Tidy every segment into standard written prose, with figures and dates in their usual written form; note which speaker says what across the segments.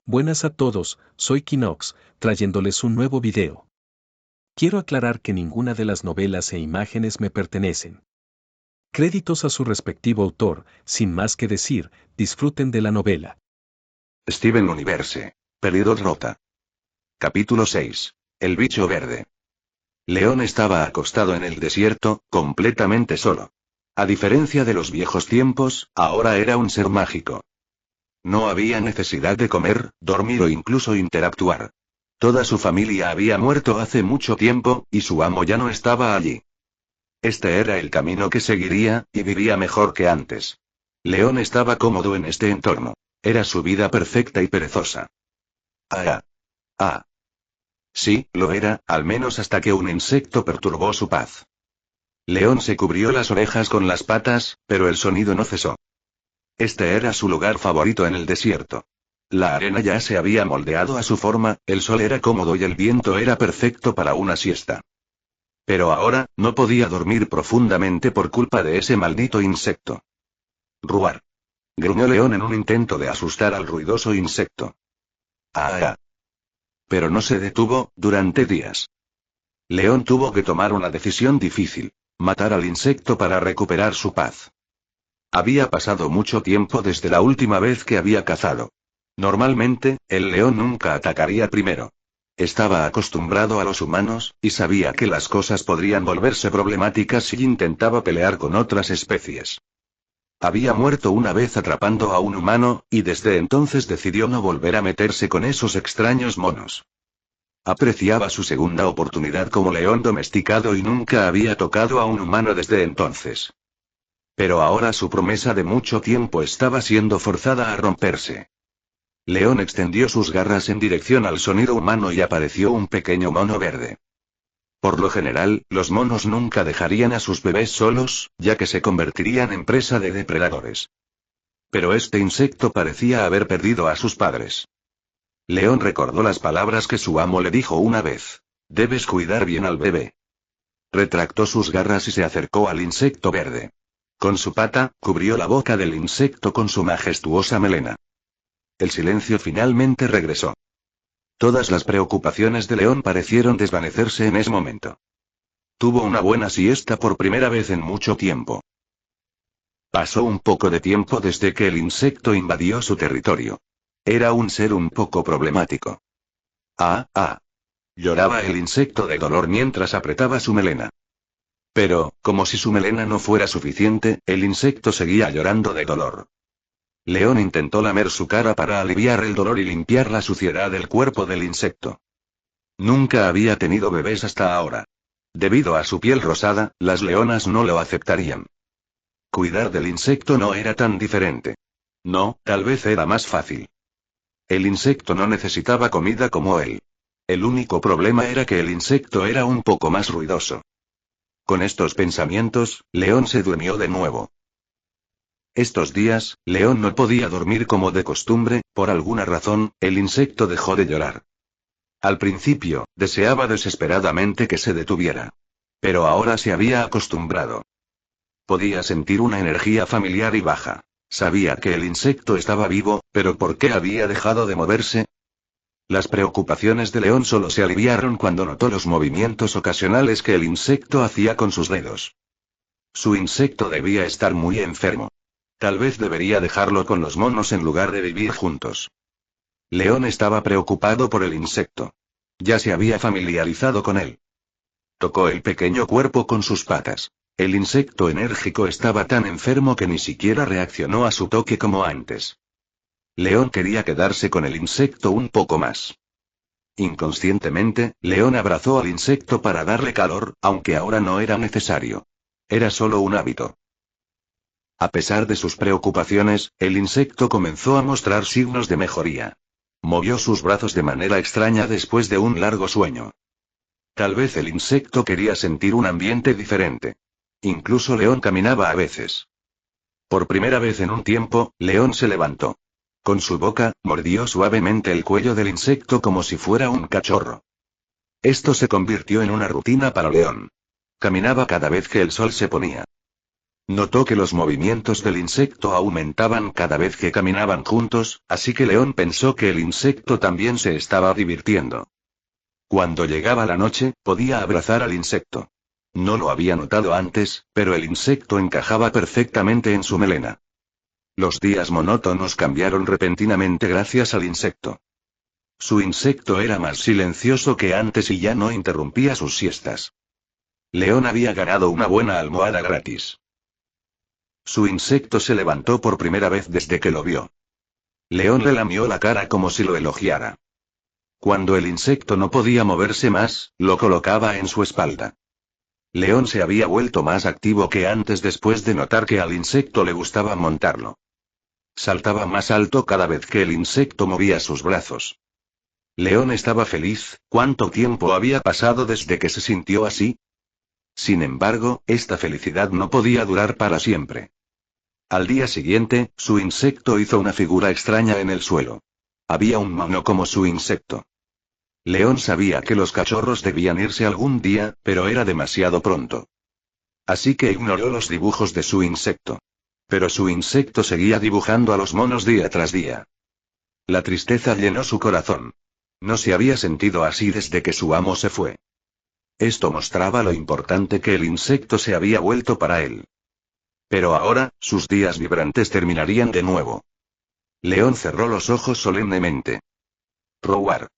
Speaker 1: Buenas a todos, soy Kinox, trayéndoles un nuevo video. Quiero aclarar que ninguna de las novelas e imágenes me pertenecen. Créditos a su respectivo autor, sin más que decir, disfruten de la novela.
Speaker 2: Steven Universe. Peligro Rota. Capítulo 6. El bicho verde. León estaba acostado en el desierto, completamente solo. A diferencia de los viejos tiempos, ahora era un ser mágico. No había necesidad de comer, dormir o incluso interactuar. Toda su familia había muerto hace mucho tiempo, y su amo ya no estaba allí. Este era el camino que seguiría, y vivía mejor que antes. León estaba cómodo en este entorno. Era su vida perfecta y perezosa. Ah. Ah. Sí, lo era, al menos hasta que un insecto perturbó su paz. León se cubrió las orejas con las patas, pero el sonido no cesó. Este era su lugar favorito en el desierto. La arena ya se había moldeado a su forma, el sol era cómodo y el viento era perfecto para una siesta. Pero ahora, no podía dormir profundamente por culpa de ese maldito insecto. Ruar. Gruñó León en un intento de asustar al ruidoso insecto. Ah. Pero no se detuvo, durante días. León tuvo que tomar una decisión difícil: matar al insecto para recuperar su paz. Había pasado mucho tiempo desde la última vez que había cazado. Normalmente, el león nunca atacaría primero. Estaba acostumbrado a los humanos, y sabía que las cosas podrían volverse problemáticas si intentaba pelear con otras especies. Había muerto una vez atrapando a un humano, y desde entonces decidió no volver a meterse con esos extraños monos. Apreciaba su segunda oportunidad como león domesticado y nunca había tocado a un humano desde entonces. Pero ahora su promesa de mucho tiempo estaba siendo forzada a romperse. León extendió sus garras en dirección al sonido humano y apareció un pequeño mono verde. Por lo general, los monos nunca dejarían a sus bebés solos, ya que se convertirían en presa de depredadores. Pero este insecto parecía haber perdido a sus padres. León recordó las palabras que su amo le dijo una vez: «Debes cuidar bien al bebé». Retractó sus garras y se acercó al insecto verde. Con su pata, cubrió la boca del insecto con su majestuosa melena. El silencio finalmente regresó. Todas las preocupaciones de León parecieron desvanecerse en ese momento. Tuvo una buena siesta por primera vez en mucho tiempo. Pasó un poco de tiempo desde que el insecto invadió su territorio. Era un ser un poco problemático. Ah. Lloraba el insecto de dolor mientras apretaba su melena. Pero, como si su melena no fuera suficiente, el insecto seguía llorando de dolor. León intentó lamer su cara para aliviar el dolor y limpiar la suciedad del cuerpo del insecto. Nunca había tenido bebés hasta ahora. Debido a su piel rosada, las leonas no lo aceptarían. Cuidar del insecto no era tan diferente. No, tal vez era más fácil. El insecto no necesitaba comida como él. El único problema era que el insecto era un poco más ruidoso. Con estos pensamientos, León se durmió de nuevo. Estos días, León no podía dormir como de costumbre. Por alguna razón, el insecto dejó de llorar. Al principio, deseaba desesperadamente que se detuviera. Pero ahora se había acostumbrado. Podía sentir una energía familiar y baja. Sabía que el insecto estaba vivo, pero ¿por qué había dejado de moverse? Las preocupaciones de León solo se aliviaron cuando notó los movimientos ocasionales que el insecto hacía con sus dedos. Su insecto debía estar muy enfermo. Tal vez debería dejarlo con los monos en lugar de vivir juntos. León estaba preocupado por el insecto. Ya se había familiarizado con él. Tocó el pequeño cuerpo con sus patas. El insecto enérgico estaba tan enfermo que ni siquiera reaccionó a su toque como antes. León quería quedarse con el insecto un poco más. Inconscientemente, León abrazó al insecto para darle calor, aunque ahora no era necesario. Era solo un hábito. A pesar de sus preocupaciones, el insecto comenzó a mostrar signos de mejoría. Movió sus brazos de manera extraña después de un largo sueño. Tal vez el insecto quería sentir un ambiente diferente. Incluso León caminaba a veces. Por primera vez en un tiempo, León se levantó. Con su boca, mordió suavemente el cuello del insecto como si fuera un cachorro. Esto se convirtió en una rutina para León. Caminaba cada vez que el sol se ponía. Notó que los movimientos del insecto aumentaban cada vez que caminaban juntos, así que León pensó que el insecto también se estaba divirtiendo. Cuando llegaba la noche, podía abrazar al insecto. No lo había notado antes, pero el insecto encajaba perfectamente en su melena. Los días monótonos cambiaron repentinamente gracias al insecto. Su insecto era más silencioso que antes y ya no interrumpía sus siestas. León había ganado una buena almohada gratis. Su insecto se levantó por primera vez desde que lo vio. León le lamió la cara como si lo elogiara. Cuando el insecto no podía moverse más, lo colocaba en su espalda. León se había vuelto más activo que antes después de notar que al insecto le gustaba montarlo. Saltaba más alto cada vez que el insecto movía sus brazos. León estaba feliz. ¿Cuánto tiempo había pasado desde que se sintió así? Sin embargo, esta felicidad no podía durar para siempre. Al día siguiente, su insecto hizo una figura extraña en el suelo. Había un mono como su insecto. León sabía que los cachorros debían irse algún día, pero era demasiado pronto. Así que ignoró los dibujos de su insecto. Pero su insecto seguía dibujando a los monos día tras día. La tristeza llenó su corazón. No se había sentido así desde que su amo se fue. Esto mostraba lo importante que el insecto se había vuelto para él. Pero ahora, sus días vibrantes terminarían de nuevo. León cerró los ojos solemnemente. Roar.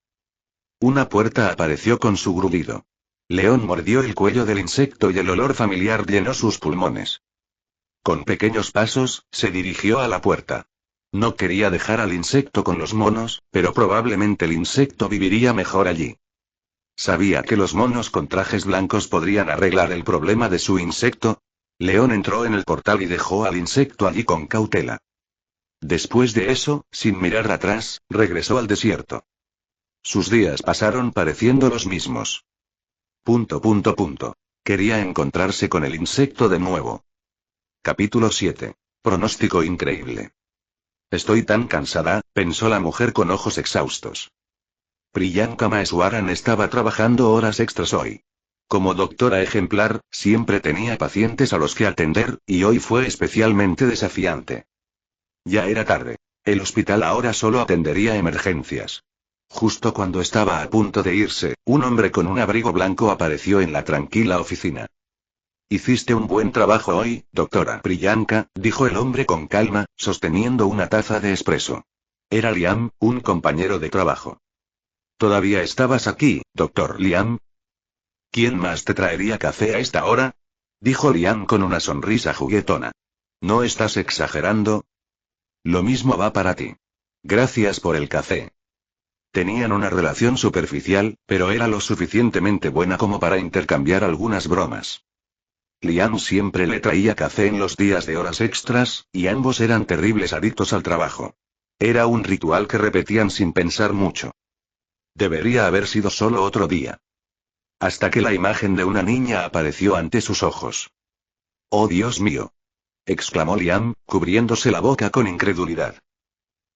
Speaker 2: Una puerta apareció con su grudido. León mordió el cuello del insecto y el olor familiar llenó sus pulmones. Con pequeños pasos, se dirigió a la puerta. No quería dejar al insecto con los monos, pero probablemente el insecto viviría mejor allí. Sabía que los monos con trajes blancos podrían arreglar el problema de su insecto. León entró en el portal y dejó al insecto allí con cautela. Después de eso, sin mirar atrás, regresó al desierto. Sus días pasaron pareciendo los mismos. Quería encontrarse con el insecto de nuevo. Capítulo 7. Pronóstico increíble. Estoy tan cansada, pensó la mujer con ojos exhaustos. Priyanka Maheswaran estaba trabajando horas extras hoy. Como doctora ejemplar, siempre tenía pacientes a los que atender, y hoy fue especialmente desafiante. Ya era tarde. El hospital ahora solo atendería emergencias. Justo cuando estaba a punto de irse, un hombre con un abrigo blanco apareció en la tranquila oficina. Hiciste un buen trabajo hoy, doctora Priyanka, dijo el hombre con calma, sosteniendo una taza de espresso. Era Liam, un compañero de trabajo. ¿Todavía estabas aquí, doctor Liam? ¿Quién más te traería café a esta hora? Dijo Liam con una sonrisa juguetona. ¿No estás exagerando? Lo mismo va para ti. Gracias por el café. Tenían una relación superficial, pero era lo suficientemente buena como para intercambiar algunas bromas. Liam siempre le traía café en los días de horas extras, y ambos eran terribles adictos al trabajo. Era un ritual que repetían sin pensar mucho. Debería haber sido solo otro día. Hasta que la imagen de una niña apareció ante sus ojos. ¡Oh, Dios mío! Exclamó Liam, cubriéndose la boca con incredulidad.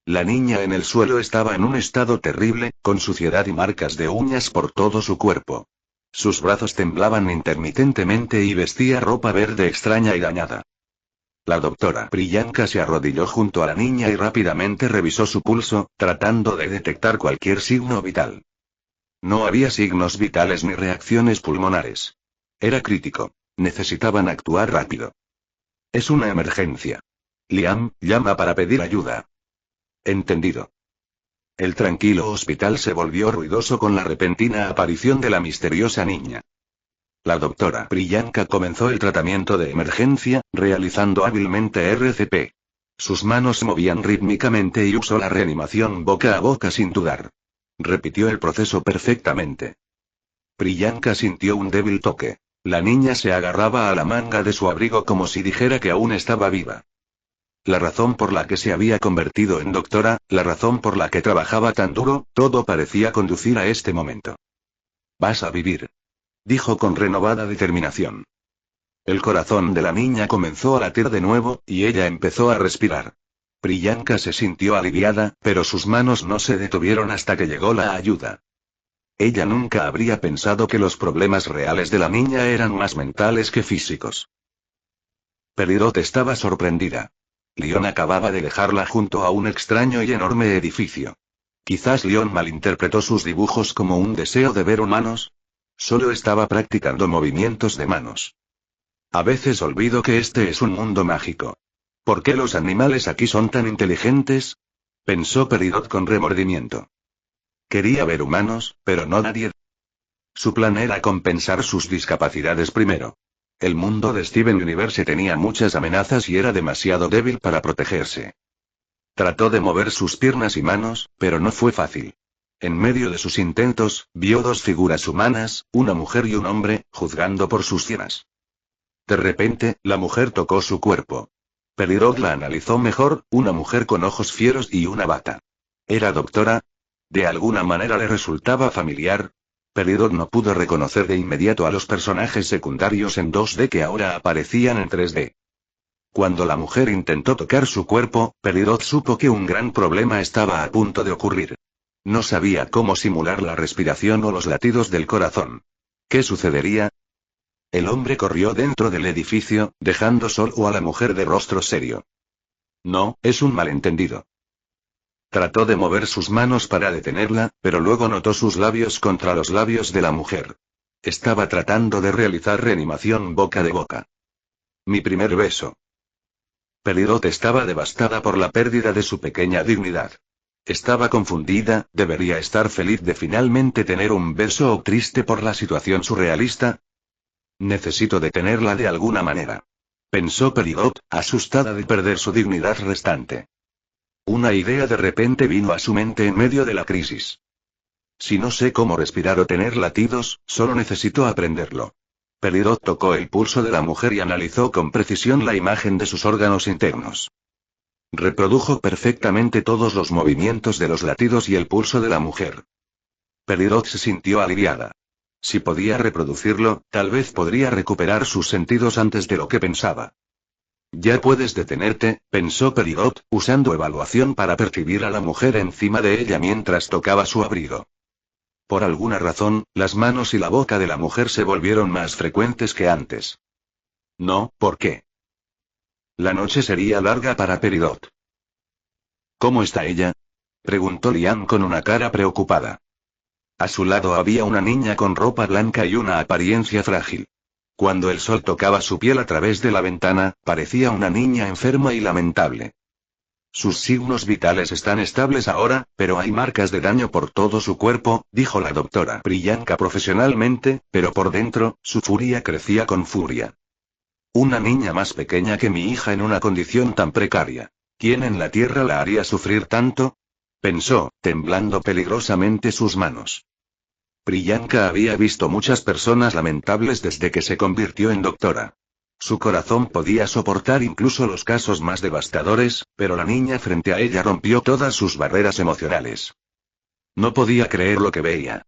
Speaker 2: La niña en el suelo estaba en un estado terrible, con suciedad y marcas de uñas por todo su cuerpo. Sus brazos temblaban intermitentemente y vestía ropa verde extraña y dañada. La doctora Priyanka se arrodilló junto a la niña y rápidamente revisó su pulso, tratando de detectar cualquier signo vital. No había signos vitales ni reacciones pulmonares. Era crítico. Necesitaban actuar rápido. Es una emergencia. Liam, llama para pedir ayuda. Entendido. El tranquilo hospital se volvió ruidoso con la repentina aparición de la misteriosa niña. La doctora Priyanka comenzó el tratamiento de emergencia, realizando hábilmente RCP. Sus manos se movían rítmicamente y usó la reanimación boca a boca sin dudar. Repitió el proceso perfectamente. Priyanka sintió un débil toque. La niña se agarraba a la manga de su abrigo como si dijera que aún estaba viva. La razón por la que se había convertido en doctora, la razón por la que trabajaba tan duro, todo parecía conducir a este momento. Vas a vivir. Dijo con renovada determinación. El corazón de la niña comenzó a latir de nuevo, y ella empezó a respirar. Priyanka se sintió aliviada, pero sus manos no se detuvieron hasta que llegó la ayuda. Ella nunca habría pensado que los problemas reales de la niña eran más mentales que físicos. Peridot estaba sorprendida. Leon acababa de dejarla junto a un extraño y enorme edificio. Quizás Leon malinterpretó sus dibujos como un deseo de ver humanos. Solo estaba practicando movimientos de manos. A veces olvido que este es un mundo mágico. ¿Por qué los animales aquí son tan inteligentes? Pensó Peridot con remordimiento. Quería ver humanos, pero no nadie. Su plan era compensar sus discapacidades primero. El mundo de Steven Universe tenía muchas amenazas y era demasiado débil para protegerse. Trató de mover sus piernas y manos, pero no fue fácil. En medio de sus intentos, vio dos figuras humanas, una mujer y un hombre, juzgando por sus sienes. De repente, la mujer tocó su cuerpo. Peridot la analizó mejor, una mujer con ojos fieros y una bata. ¿Era doctora? De alguna manera le resultaba familiar. Peridot no pudo reconocer de inmediato a los personajes secundarios en 2D que ahora aparecían en 3D. Cuando la mujer intentó tocar su cuerpo, Peridot supo que un gran problema estaba a punto de ocurrir. No sabía cómo simular la respiración o los latidos del corazón. ¿Qué sucedería? El hombre corrió dentro del edificio, dejando solo a la mujer de rostro serio. No, es un malentendido. Trató de mover sus manos para detenerla, pero luego notó sus labios contra los labios de la mujer. Estaba tratando de realizar reanimación boca de boca. Mi primer beso. Peridot estaba devastada por la pérdida de su pequeña dignidad. Estaba confundida, ¿debería estar feliz de finalmente tener un beso o triste por la situación surrealista? Necesito detenerla de alguna manera. Pensó Peridot, asustada de perder su dignidad restante. Una idea de repente vino a su mente en medio de la crisis. Si no sé cómo respirar o tener latidos, solo necesito aprenderlo. Peridot tocó el pulso de la mujer y analizó con precisión la imagen de sus órganos internos. Reprodujo perfectamente todos los movimientos de los latidos y el pulso de la mujer. Peridot se sintió aliviada. Si podía reproducirlo, tal vez podría recuperar sus sentidos antes de lo que pensaba. Ya puedes detenerte, pensó Peridot, usando evaluación para percibir a la mujer encima de ella mientras tocaba su abrigo. Por alguna razón, las manos y la boca de la mujer se volvieron más frecuentes que antes. No, ¿por qué? La noche sería larga para Peridot. ¿Cómo está ella? Preguntó Liam con una cara preocupada. A su lado había una niña con ropa blanca y una apariencia frágil. Cuando el sol tocaba su piel a través de la ventana, parecía una niña enferma y lamentable. Sus signos vitales están estables ahora, pero hay marcas de daño por todo su cuerpo, dijo la doctora Priyanka profesionalmente, pero por dentro, su furia crecía con furia. Una niña más pequeña que mi hija en una condición tan precaria. ¿Quién en la tierra la haría sufrir tanto? Pensó, temblando peligrosamente sus manos. Priyanka había visto muchas personas lamentables desde que se convirtió en doctora. Su corazón podía soportar incluso los casos más devastadores, pero la niña frente a ella rompió todas sus barreras emocionales. No podía creer lo que veía.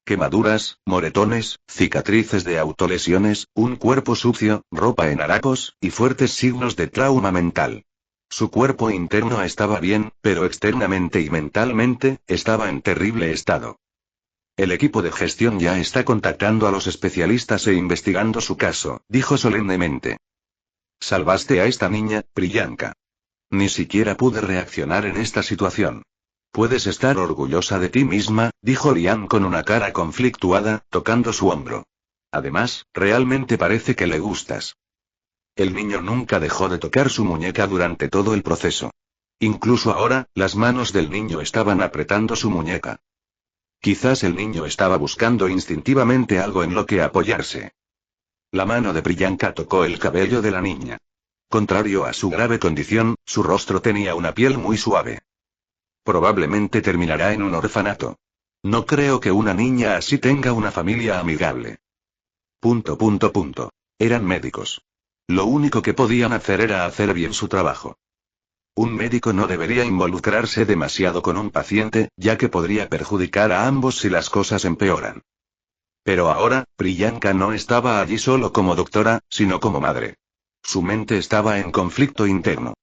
Speaker 2: Quemaduras, moretones, cicatrices de autolesiones, un cuerpo sucio, ropa en harapos, y fuertes signos de trauma mental. Su cuerpo interno estaba bien, pero externamente y mentalmente, estaba en terrible estado. El equipo de gestión ya está contactando a los especialistas e investigando su caso, dijo solemnemente. Salvaste a esta niña, Priyanka. Ni siquiera pude reaccionar en esta situación. Puedes estar orgullosa de ti misma, dijo Liam con una cara conflictuada, tocando su hombro. Además, realmente parece que le gustas. El niño nunca dejó de tocar su muñeca durante todo el proceso. Incluso ahora, las manos del niño estaban apretando su muñeca. Quizás el niño estaba buscando instintivamente algo en lo que apoyarse. La mano de Priyanka tocó el cabello de la niña. Contrario a su grave condición, su rostro tenía una piel muy suave. Probablemente terminará en un orfanato. No creo que una niña así tenga una familia amigable. ... Eran médicos. Lo único que podían hacer era hacer bien su trabajo. Un médico no debería involucrarse demasiado con un paciente, ya que podría perjudicar a ambos si las cosas empeoran. Pero ahora, Priyanka no estaba allí solo como doctora, sino como madre. Su mente estaba en conflicto interno.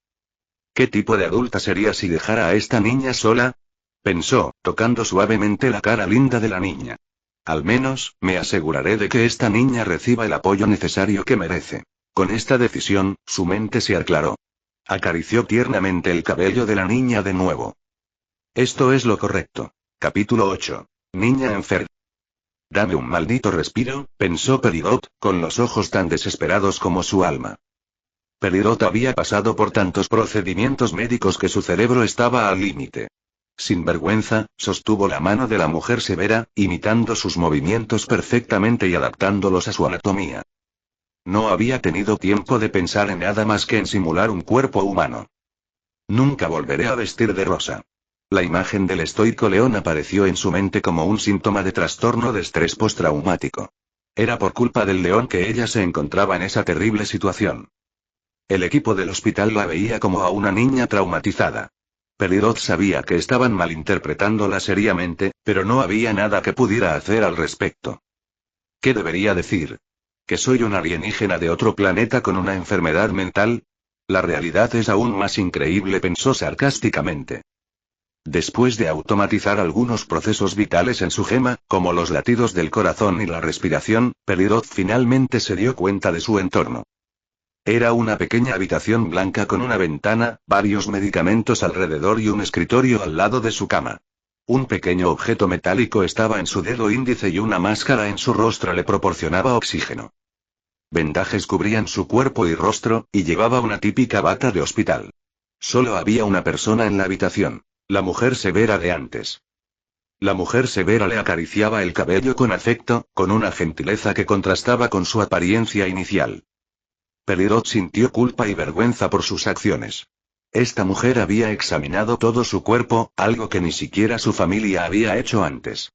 Speaker 2: ¿Qué tipo de adulta sería si dejara a esta niña sola? Pensó, tocando suavemente la cara linda de la niña. Al menos, me aseguraré de que esta niña reciba el apoyo necesario que merece. Con esta decisión, su mente se aclaró. Acarició tiernamente el cabello de la niña de nuevo. Esto es lo correcto. Capítulo 8. Niña enferma. Dame un maldito respiro, pensó Peridot, con los ojos tan desesperados como su alma. Peridot había pasado por tantos procedimientos médicos que su cerebro estaba al límite. Sin vergüenza, sostuvo la mano de la mujer severa, imitando sus movimientos perfectamente y adaptándolos a su anatomía. No había tenido tiempo de pensar en nada más que en simular un cuerpo humano. Nunca volveré a vestir de rosa. La imagen del estoico león apareció en su mente como un síntoma de trastorno de estrés postraumático. Era por culpa del león que ella se encontraba en esa terrible situación. El equipo del hospital la veía como a una niña traumatizada. Peridot sabía que estaban malinterpretándola seriamente, pero no había nada que pudiera hacer al respecto. ¿Qué debería decir? ¿Que soy un alienígena de otro planeta con una enfermedad mental? La realidad es aún más increíble, pensó sarcásticamente. Después de automatizar algunos procesos vitales en su gema, como los latidos del corazón y la respiración, Peridot finalmente se dio cuenta de su entorno. Era una pequeña habitación blanca con una ventana, varios medicamentos alrededor y un escritorio al lado de su cama. Un pequeño objeto metálico estaba en su dedo índice y una máscara en su rostro le proporcionaba oxígeno. Vendajes cubrían su cuerpo y rostro, y llevaba una típica bata de hospital. Solo había una persona en la habitación. La mujer severa de antes. La mujer severa le acariciaba el cabello con afecto, con una gentileza que contrastaba con su apariencia inicial. Peridot sintió culpa y vergüenza por sus acciones. Esta mujer había examinado todo su cuerpo, algo que ni siquiera su familia había hecho antes.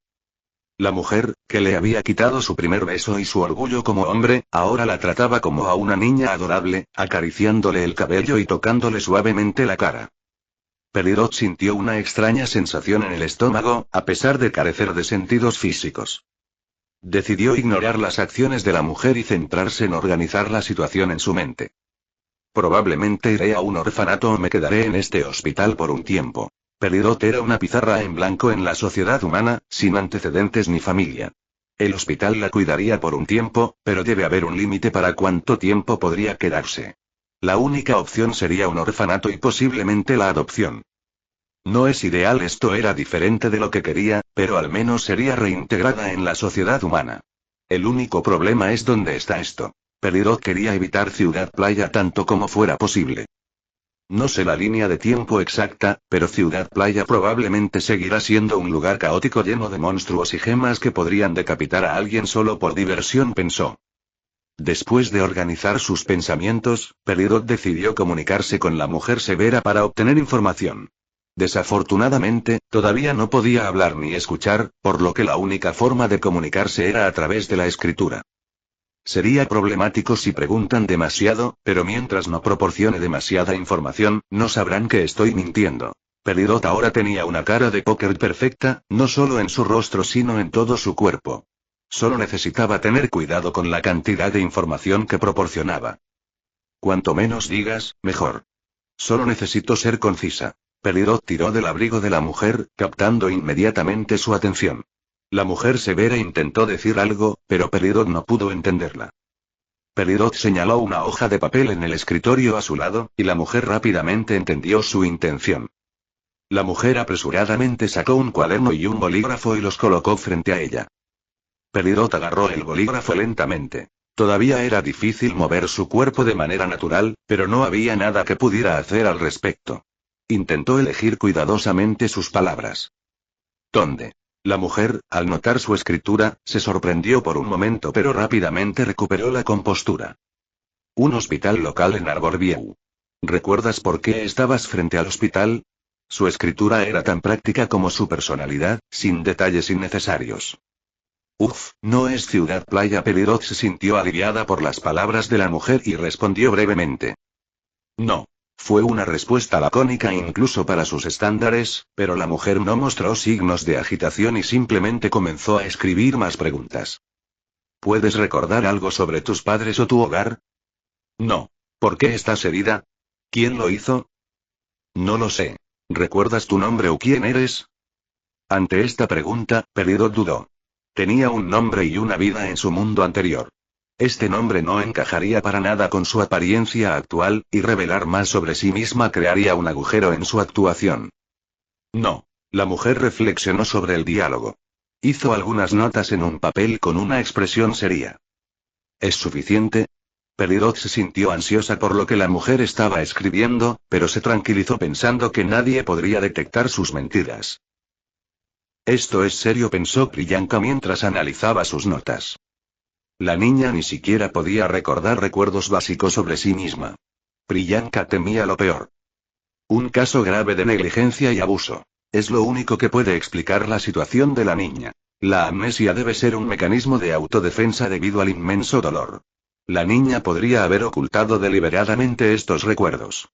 Speaker 2: La mujer, que le había quitado su primer beso y su orgullo como hombre, ahora la trataba como a una niña adorable, acariciándole el cabello y tocándole suavemente la cara. Peridot sintió una extraña sensación en el estómago, a pesar de carecer de sentidos físicos. Decidió ignorar las acciones de la mujer y centrarse en organizar la situación en su mente. Probablemente iré a un orfanato o me quedaré en este hospital por un tiempo. Peridot era una pizarra en blanco en la sociedad humana, sin antecedentes ni familia. El hospital la cuidaría por un tiempo, pero debe haber un límite para cuánto tiempo podría quedarse. La única opción sería un orfanato y posiblemente la adopción. No es ideal, esto era diferente de lo que quería, pero al menos sería reintegrada en la sociedad humana. El único problema es dónde está esto. Peridot quería evitar Ciudad Playa tanto como fuera posible. No sé la línea de tiempo exacta, pero Ciudad Playa probablemente seguirá siendo un lugar caótico lleno de monstruos y gemas que podrían decapitar a alguien solo por diversión, pensó. Después de organizar sus pensamientos, Peridot decidió comunicarse con la mujer severa para obtener información. Desafortunadamente, todavía no podía hablar ni escuchar, por lo que la única forma de comunicarse era a través de la escritura. Sería problemático si preguntan demasiado, pero mientras no proporcione demasiada información, no sabrán que estoy mintiendo. Peridot ahora tenía una cara de póker perfecta, no solo en su rostro sino en todo su cuerpo. Solo necesitaba tener cuidado con la cantidad de información que proporcionaba. Cuanto menos digas, mejor. Solo necesito ser concisa. Peridot tiró del abrigo de la mujer, captando inmediatamente su atención. La mujer severa intentó decir algo, pero Peridot no pudo entenderla. Peridot señaló una hoja de papel en el escritorio a su lado, y la mujer rápidamente entendió su intención. La mujer apresuradamente sacó un cuaderno y un bolígrafo y los colocó frente a ella. Peridot agarró el bolígrafo lentamente. Todavía era difícil mover su cuerpo de manera natural, pero no había nada que pudiera hacer al respecto. Intentó elegir cuidadosamente sus palabras. ¿Dónde? La mujer, al notar su escritura, se sorprendió por un momento pero rápidamente recuperó la compostura. Un hospital local en Arborview. ¿Recuerdas por qué estabas frente al hospital? Su escritura era tan práctica como su personalidad, sin detalles innecesarios. No es Ciudad Playa. Peridot se sintió aliviada por las palabras de la mujer y respondió brevemente. No. Fue una respuesta lacónica incluso para sus estándares, pero la mujer no mostró signos de agitación y simplemente comenzó a escribir más preguntas. ¿Puedes recordar algo sobre tus padres o tu hogar? No. ¿Por qué estás herida? ¿Quién lo hizo? No lo sé. ¿Recuerdas tu nombre o quién eres? Ante esta pregunta, Peridot dudó. Tenía un nombre y una vida en su mundo anterior. Este nombre no encajaría para nada con su apariencia actual, y revelar más sobre sí misma crearía un agujero en su actuación. No. La mujer reflexionó sobre el diálogo. Hizo algunas notas en un papel con una expresión seria. ¿Es suficiente? Peridot se sintió ansiosa por lo que la mujer estaba escribiendo, pero se tranquilizó pensando que nadie podría detectar sus mentiras. Esto es serio, pensó Priyanka mientras analizaba sus notas. La niña ni siquiera podía recordar recuerdos básicos sobre sí misma. Priyanka temía lo peor. Un caso grave de negligencia y abuso. Es lo único que puede explicar la situación de la niña. La amnesia debe ser un mecanismo de autodefensa debido al inmenso dolor. La niña podría haber ocultado deliberadamente estos recuerdos.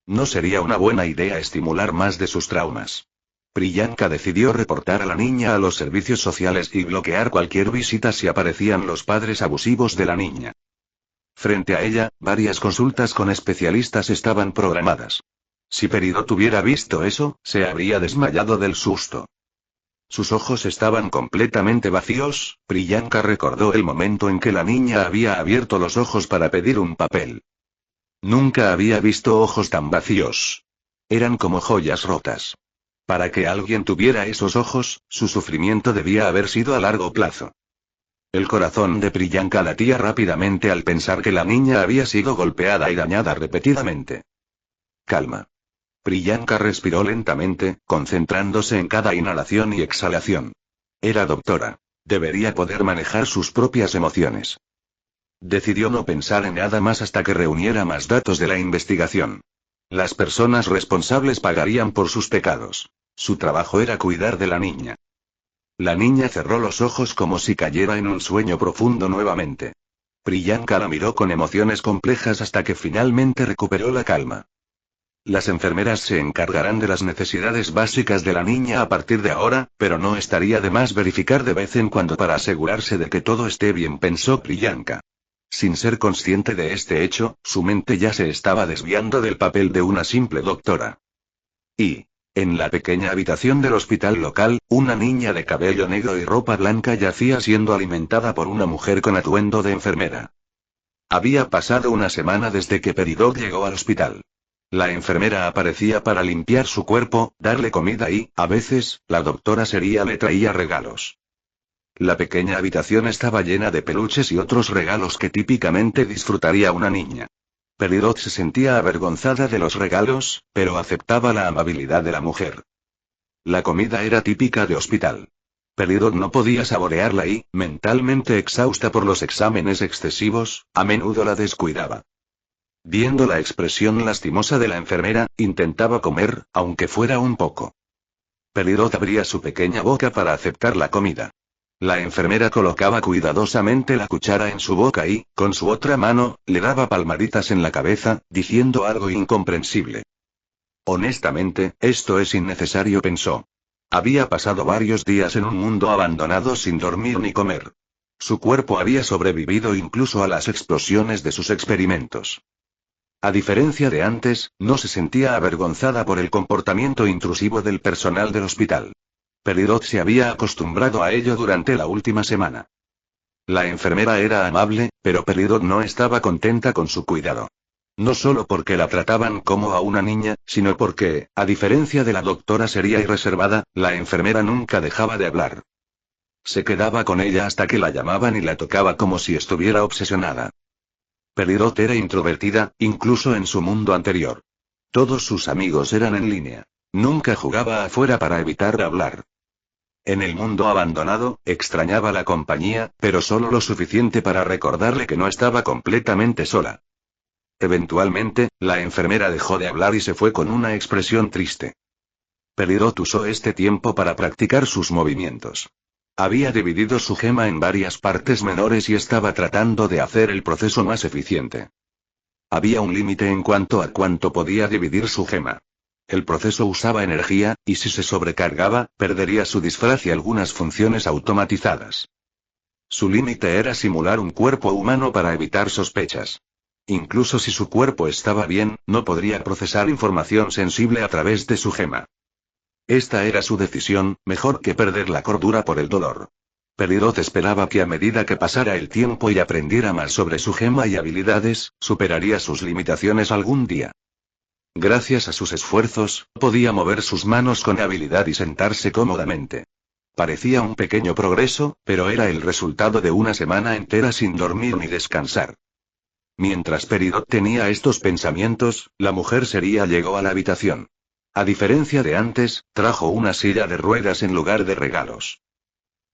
Speaker 2: No sería una buena idea estimular más de sus traumas. Priyanka decidió reportar a la niña a los servicios sociales y bloquear cualquier visita si aparecían los padres abusivos de la niña. Frente a ella, varias consultas con especialistas estaban programadas. Si Peridot hubiera visto eso, se habría desmayado del susto. Sus ojos estaban completamente vacíos. Priyanka recordó el momento en que la niña había abierto los ojos para pedir un papel. Nunca había visto ojos tan vacíos. Eran como joyas rotas. Para que alguien tuviera esos ojos, su sufrimiento debía haber sido a largo plazo. El corazón de Priyanka latía rápidamente al pensar que la niña había sido golpeada y dañada repetidamente. Calma. Priyanka respiró lentamente, concentrándose en cada inhalación y exhalación. Era doctora. Debería poder manejar sus propias emociones. Decidió no pensar en nada más hasta que reuniera más datos de la investigación. Las personas responsables pagarían por sus pecados. Su trabajo era cuidar de la niña. La niña cerró los ojos como si cayera en un sueño profundo nuevamente. Priyanka la miró con emociones complejas hasta que finalmente recuperó la calma. Las enfermeras se encargarán de las necesidades básicas de la niña a partir de ahora, pero no estaría de más verificar de vez en cuando para asegurarse de que todo esté bien, pensó Priyanka. Sin ser consciente de este hecho, su mente ya se estaba desviando del papel de una simple doctora. Y, en la pequeña habitación del hospital local, una niña de cabello negro y ropa blanca yacía siendo alimentada por una mujer con atuendo de enfermera. Había pasado una semana desde que Peridot llegó al hospital. La enfermera aparecía para limpiar su cuerpo, darle comida y, a veces, la doctora Seria le traía regalos. La pequeña habitación estaba llena de peluches y otros regalos que típicamente disfrutaría una niña. Peridot se sentía avergonzada de los regalos, pero aceptaba la amabilidad de la mujer. La comida era típica de hospital. Peridot no podía saborearla y, mentalmente exhausta por los exámenes excesivos, a menudo la descuidaba. Viendo la expresión lastimosa de la enfermera, intentaba comer, aunque fuera un poco. Peridot abría su pequeña boca para aceptar la comida. La enfermera colocaba cuidadosamente la cuchara en su boca y, con su otra mano, le daba palmaditas en la cabeza, diciendo algo incomprensible. Honestamente, esto es innecesario, pensó. Había pasado varios días en un mundo abandonado sin dormir ni comer. Su cuerpo había sobrevivido incluso a las explosiones de sus experimentos. A diferencia de antes, no se sentía avergonzada por el comportamiento intrusivo del personal del hospital. Peridot se había acostumbrado a ello durante la última semana. La enfermera era amable, pero Peridot no estaba contenta con su cuidado. No solo porque la trataban como a una niña, sino porque, a diferencia de la doctora seria y reservada, la enfermera nunca dejaba de hablar. Se quedaba con ella hasta que la llamaban y la tocaba como si estuviera obsesionada. Peridot era introvertida, incluso en su mundo anterior. Todos sus amigos eran en línea. Nunca jugaba afuera para evitar hablar. En el mundo abandonado, extrañaba la compañía, pero solo lo suficiente para recordarle que no estaba completamente sola. Eventualmente, la enfermera dejó de hablar y se fue con una expresión triste. Peridot usó este tiempo para practicar sus movimientos. Había dividido su gema en varias partes menores y estaba tratando de hacer el proceso más eficiente. Había un límite en cuanto a cuánto podía dividir su gema. El proceso usaba energía, y si se sobrecargaba, perdería su disfraz y algunas funciones automatizadas. Su límite era simular un cuerpo humano para evitar sospechas. Incluso si su cuerpo estaba bien, no podría procesar información sensible a través de su gema. Esta era su decisión, mejor que perder la cordura por el dolor. Peridot esperaba que a medida que pasara el tiempo y aprendiera más sobre su gema y habilidades, superaría sus limitaciones algún día. Gracias a sus esfuerzos, podía mover sus manos con habilidad y sentarse cómodamente. Parecía un pequeño progreso, pero era el resultado de una semana entera sin dormir ni descansar. Mientras Peridot tenía estos pensamientos, la mujer seria llegó a la habitación. A diferencia de antes, trajo una silla de ruedas en lugar de regalos.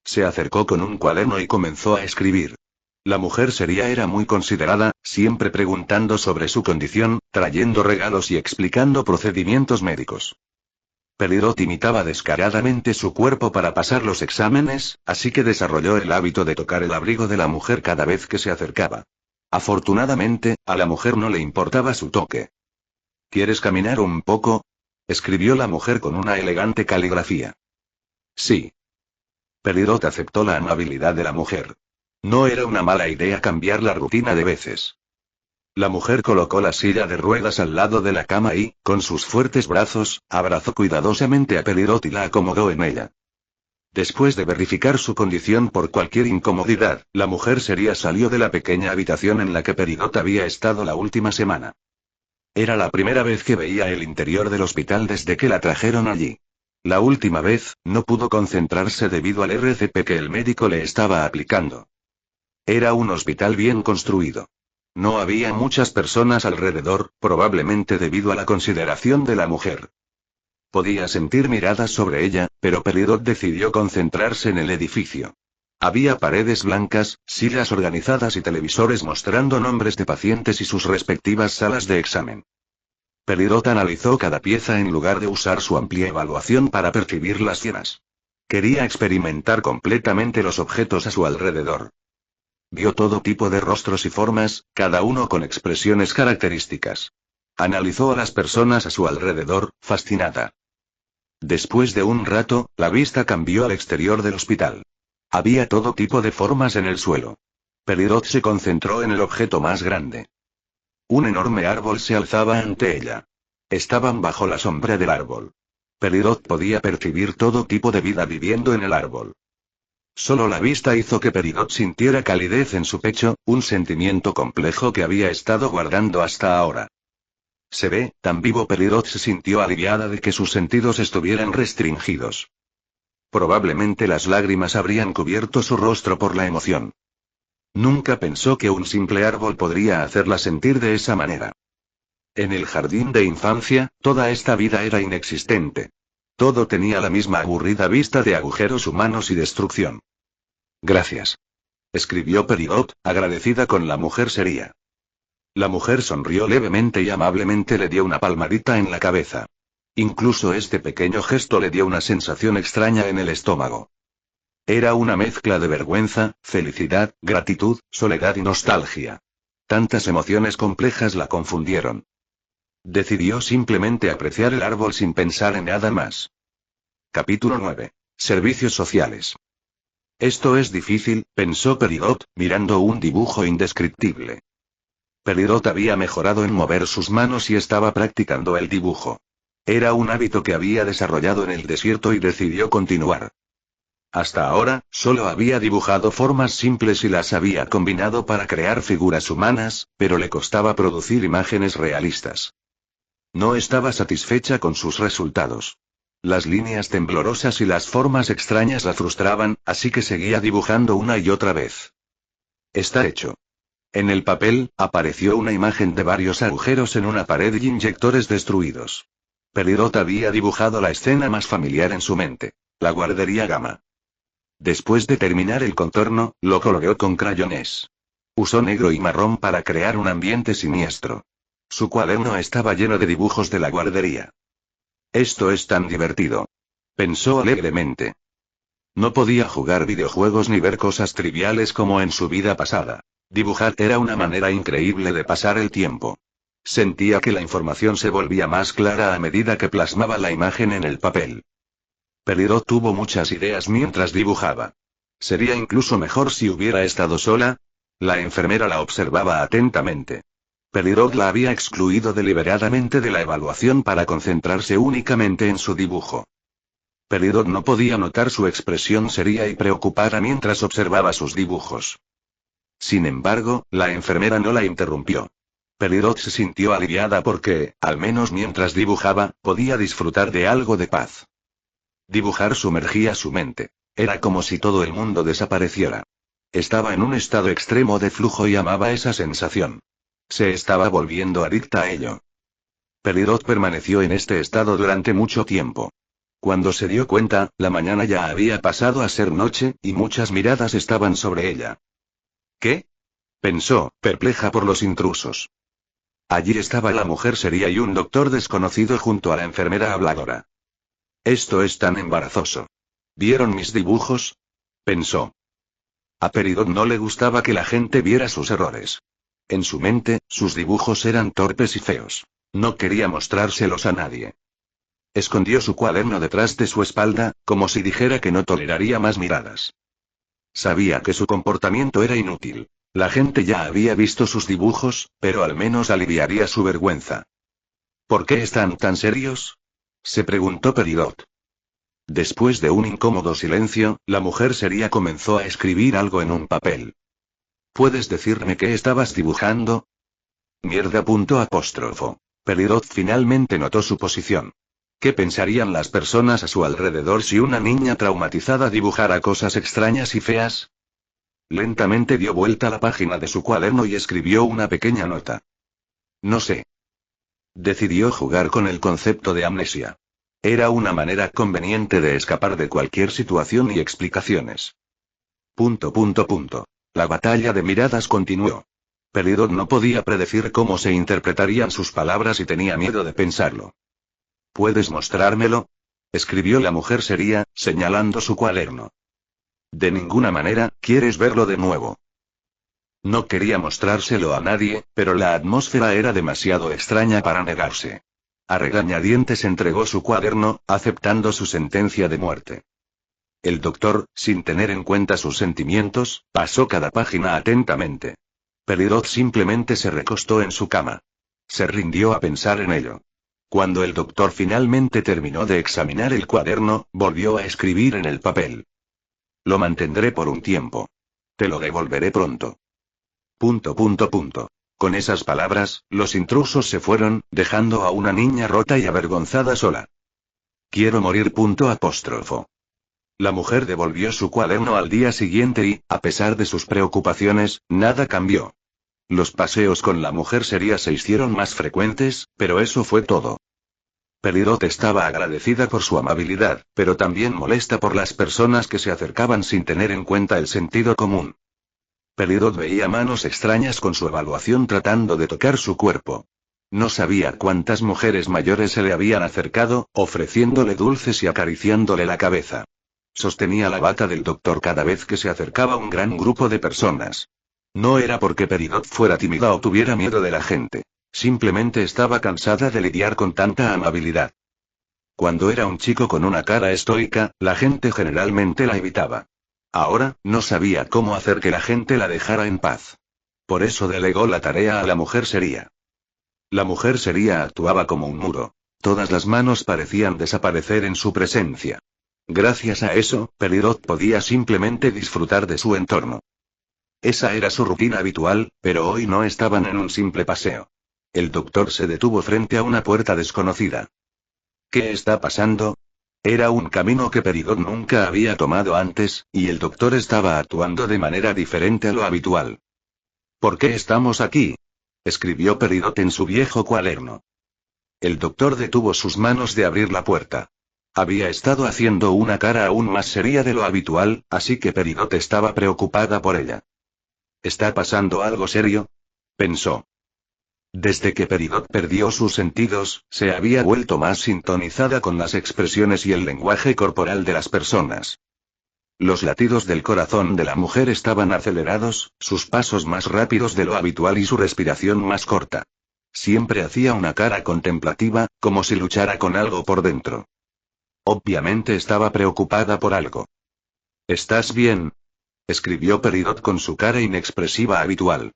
Speaker 2: Se acercó con un cuaderno y comenzó a escribir. La mujer seria era muy considerada, siempre preguntando sobre su condición, trayendo regalos y explicando procedimientos médicos. Peridot imitaba descaradamente su cuerpo para pasar los exámenes, así que desarrolló el hábito de tocar el abrigo de la mujer cada vez que se acercaba. Afortunadamente, a la mujer no le importaba su toque. ¿Quieres caminar un poco?, escribió la mujer con una elegante caligrafía. Sí. Peridot aceptó la amabilidad de la mujer. No era una mala idea cambiar la rutina de veces. La mujer colocó la silla de ruedas al lado de la cama y, con sus fuertes brazos, abrazó cuidadosamente a Peridot y la acomodó en ella. Después de verificar su condición por cualquier incomodidad, la mujer seria salió de la pequeña habitación en la que Peridot había estado la última semana. Era la primera vez que veía el interior del hospital desde que la trajeron allí. La última vez, no pudo concentrarse debido al RCP que el médico le estaba aplicando. Era un hospital bien construido. No había muchas personas alrededor, probablemente debido a la consideración de la mujer. Podía sentir miradas sobre ella, pero Peridot decidió concentrarse en el edificio. Había paredes blancas, sillas organizadas y televisores mostrando nombres de pacientes y sus respectivas salas de examen. Peridot analizó cada pieza en lugar de usar su amplia evaluación para percibir las llenas. Quería experimentar completamente los objetos a su alrededor. Vio todo tipo de rostros y formas, cada uno con expresiones características. Analizó a las personas a su alrededor, fascinada. Después de un rato, la vista cambió al exterior del hospital. Había todo tipo de formas en el suelo. Peridot se concentró en el objeto más grande. Un enorme árbol se alzaba ante ella. Estaban bajo la sombra del árbol. Peridot podía percibir todo tipo de vida viviendo en el árbol. Solo la vista hizo que Peridot sintiera calidez en su pecho, un sentimiento complejo que había estado guardando hasta ahora. Se ve, tan vivo. Peridot se sintió aliviada de que sus sentidos estuvieran restringidos. Probablemente las lágrimas habrían cubierto su rostro por la emoción. Nunca pensó que un simple árbol podría hacerla sentir de esa manera. En el jardín de infancia, toda esta vida era inexistente. Todo tenía la misma aburrida vista de agujeros humanos y destrucción. Gracias. Escribió Peridot, agradecida con la mujer seria. La mujer sonrió levemente y amablemente le dio una palmadita en la cabeza. Incluso este pequeño gesto le dio una sensación extraña en el estómago. Era una mezcla de vergüenza, felicidad, gratitud, soledad y nostalgia. Tantas emociones complejas la confundieron. Decidió simplemente apreciar el árbol sin pensar en nada más. Capítulo 9. Servicios sociales. Esto es difícil, pensó Peridot, mirando un dibujo indescriptible. Peridot había mejorado en mover sus manos y estaba practicando el dibujo. Era un hábito que había desarrollado en el desierto y decidió continuar. Hasta ahora, solo había dibujado formas simples y las había combinado para crear figuras humanas, pero le costaba producir imágenes realistas. No estaba satisfecha con sus resultados. Las líneas temblorosas y las formas extrañas la frustraban, así que seguía dibujando una y otra vez. Está hecho. En el papel, apareció una imagen de varios agujeros en una pared y inyectores destruidos. Peridot había dibujado la escena más familiar en su mente. La guardería Gamma. Después de terminar el contorno, lo coloreó con crayones. Usó negro y marrón para crear un ambiente siniestro. Su cuaderno estaba lleno de dibujos de la guardería. Esto es tan divertido. Pensó alegremente. No podía jugar videojuegos ni ver cosas triviales como en su vida pasada. Dibujar era una manera increíble de pasar el tiempo. Sentía que la información se volvía más clara a medida que plasmaba la imagen en el papel. Peridot tuvo muchas ideas mientras dibujaba. ¿Sería incluso mejor si hubiera estado sola? La enfermera la observaba atentamente. Peridot la había excluido deliberadamente de la evaluación para concentrarse únicamente en su dibujo. Peridot no podía notar su expresión seria y preocupada mientras observaba sus dibujos. Sin embargo, la enfermera no la interrumpió. Peridot se sintió aliviada porque, al menos mientras dibujaba, podía disfrutar de algo de paz. Dibujar sumergía su mente. Era como si todo el mundo desapareciera. Estaba en un estado extremo de flujo y amaba esa sensación. Se estaba volviendo adicta a ello. Peridot permaneció en este estado durante mucho tiempo. Cuando se dio cuenta, la mañana ya había pasado a ser noche, y muchas miradas estaban sobre ella. ¿Qué? Pensó, perpleja por los intrusos. Allí estaba la mujer seria y un doctor desconocido junto a la enfermera habladora. Esto es tan embarazoso. ¿Vieron mis dibujos? Pensó. A Peridot no le gustaba que la gente viera sus errores. En su mente, sus dibujos eran torpes y feos. No quería mostrárselos a nadie. Escondió su cuaderno detrás de su espalda, como si dijera que no toleraría más miradas. Sabía que su comportamiento era inútil. La gente ya había visto sus dibujos, pero al menos aliviaría su vergüenza. ¿Por qué están tan serios? Se preguntó Peridot. Después de un incómodo silencio, la mujer seria comenzó a escribir algo en un papel. ¿Puedes decirme qué estabas dibujando? Mierda. Peridot finalmente notó su posición. ¿Qué pensarían las personas a su alrededor si una niña traumatizada dibujara cosas extrañas y feas? Lentamente dio vuelta a la página de su cuaderno y escribió una pequeña nota. No sé. Decidió jugar con el concepto de amnesia. Era una manera conveniente de escapar de cualquier situación y explicaciones. La batalla de miradas continuó. Peridot no podía predecir cómo se interpretarían sus palabras y tenía miedo de pensarlo. ¿Puedes mostrármelo? Escribió la mujer seria, señalando su cuaderno. De ninguna manera. ¿Quieres verlo de nuevo? No quería mostrárselo a nadie, pero la atmósfera era demasiado extraña para negarse. A regañadientes entregó su cuaderno, aceptando su sentencia de muerte. El doctor, sin tener en cuenta sus sentimientos, pasó cada página atentamente. Peridot simplemente se recostó en su cama. Se rindió a pensar en ello. Cuando el doctor finalmente terminó de examinar el cuaderno, volvió a escribir en el papel. Lo mantendré por un tiempo. Te lo devolveré pronto. Con esas palabras, los intrusos se fueron, dejando a una niña rota y avergonzada sola. Quiero morir. La mujer devolvió su cuaderno al día siguiente y, a pesar de sus preocupaciones, nada cambió. Los paseos con la mujer seria se hicieron más frecuentes, pero eso fue todo. Peridot estaba agradecida por su amabilidad, pero también molesta por las personas que se acercaban sin tener en cuenta el sentido común. Peridot veía manos extrañas con su evaluación tratando de tocar su cuerpo. No sabía cuántas mujeres mayores se le habían acercado, ofreciéndole dulces y acariciándole la cabeza. Sostenía la bata del doctor cada vez que se acercaba un gran grupo de personas. No era porque Peridot fuera tímida o tuviera miedo de la gente. Simplemente estaba cansada de lidiar con tanta amabilidad. Cuando era un chico con una cara estoica, la gente generalmente la evitaba. Ahora, no sabía cómo hacer que la gente la dejara en paz. Por eso delegó la tarea a la mujer seria. La mujer seria actuaba como un muro. Todas las manos parecían desaparecer en su presencia. Gracias a eso, Peridot podía simplemente disfrutar de su entorno. Esa era su rutina habitual, pero hoy no estaban en un simple paseo. El doctor se detuvo frente a una puerta desconocida. ¿Qué está pasando? Era un camino que Peridot nunca había tomado antes, y el doctor estaba actuando de manera diferente a lo habitual. ¿Por qué estamos aquí? Escribió Peridot en su viejo cuaderno. El doctor detuvo sus manos de abrir la puerta. Había estado haciendo una cara aún más seria de lo habitual, así que Peridot estaba preocupada por ella. ¿Está pasando algo serio? Pensó. Desde que Peridot perdió sus sentidos, se había vuelto más sintonizada con las expresiones y el lenguaje corporal de las personas. Los latidos del corazón de la mujer estaban acelerados, sus pasos más rápidos de lo habitual y su respiración más corta. Siempre hacía una cara contemplativa, como si luchara con algo por dentro. Obviamente estaba preocupada por algo. ¿Estás bien? Escribió Peridot con su cara inexpresiva habitual.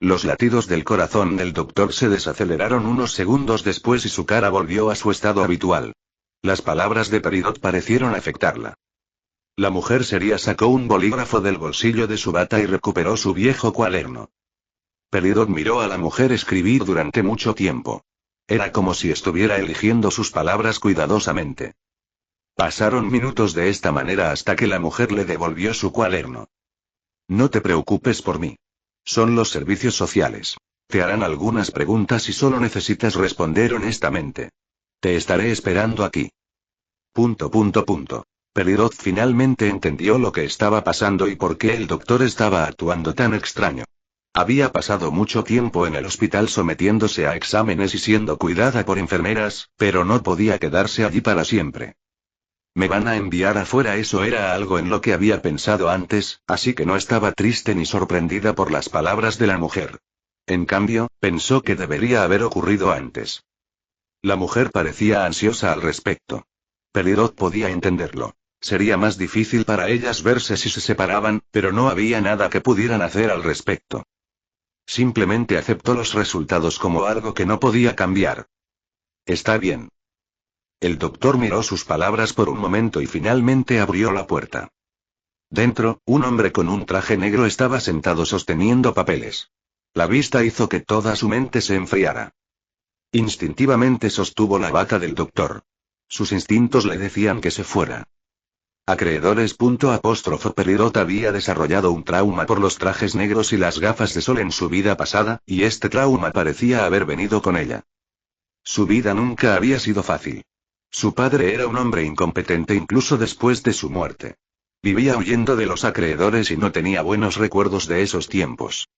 Speaker 2: Los latidos del corazón del doctor se desaceleraron unos segundos después y su cara volvió a su estado habitual. Las palabras de Peridot parecieron afectarla. La mujer seria sacó un bolígrafo del bolsillo de su bata y recuperó su viejo cuaderno. Peridot miró a la mujer escribir durante mucho tiempo. Era como si estuviera eligiendo sus palabras cuidadosamente. Pasaron minutos de esta manera hasta que la mujer le devolvió su cuaderno. No te preocupes por mí. Son los servicios sociales. Te harán algunas preguntas y solo necesitas responder honestamente. Te estaré esperando aquí. ... Peridot finalmente entendió lo que estaba pasando y por qué el doctor estaba actuando tan extraño. Había pasado mucho tiempo en el hospital sometiéndose a exámenes y siendo cuidada por enfermeras, pero no podía quedarse allí para siempre. Me van a enviar afuera, eso era algo en lo que había pensado antes, así que no estaba triste ni sorprendida por las palabras de la mujer. En cambio, pensó que debería haber ocurrido antes. La mujer parecía ansiosa al respecto. Peridot podía entenderlo. Sería más difícil para ellas verse si se separaban, pero no había nada que pudieran hacer al respecto. Simplemente aceptó los resultados como algo que no podía cambiar. Está bien. El doctor miró sus palabras por un momento y finalmente abrió la puerta. Dentro, un hombre con un traje negro estaba sentado sosteniendo papeles. La vista hizo que toda su mente se enfriara. Instintivamente sostuvo la bata del doctor. Sus instintos le decían que se fuera. Acreedores. Peridot había desarrollado un trauma por los trajes negros y las gafas de sol en su vida pasada, y este trauma parecía haber venido con ella. Su vida nunca había sido fácil. Su padre era un hombre incompetente incluso después de su muerte. Vivía huyendo de los acreedores y no tenía buenos recuerdos de esos tiempos.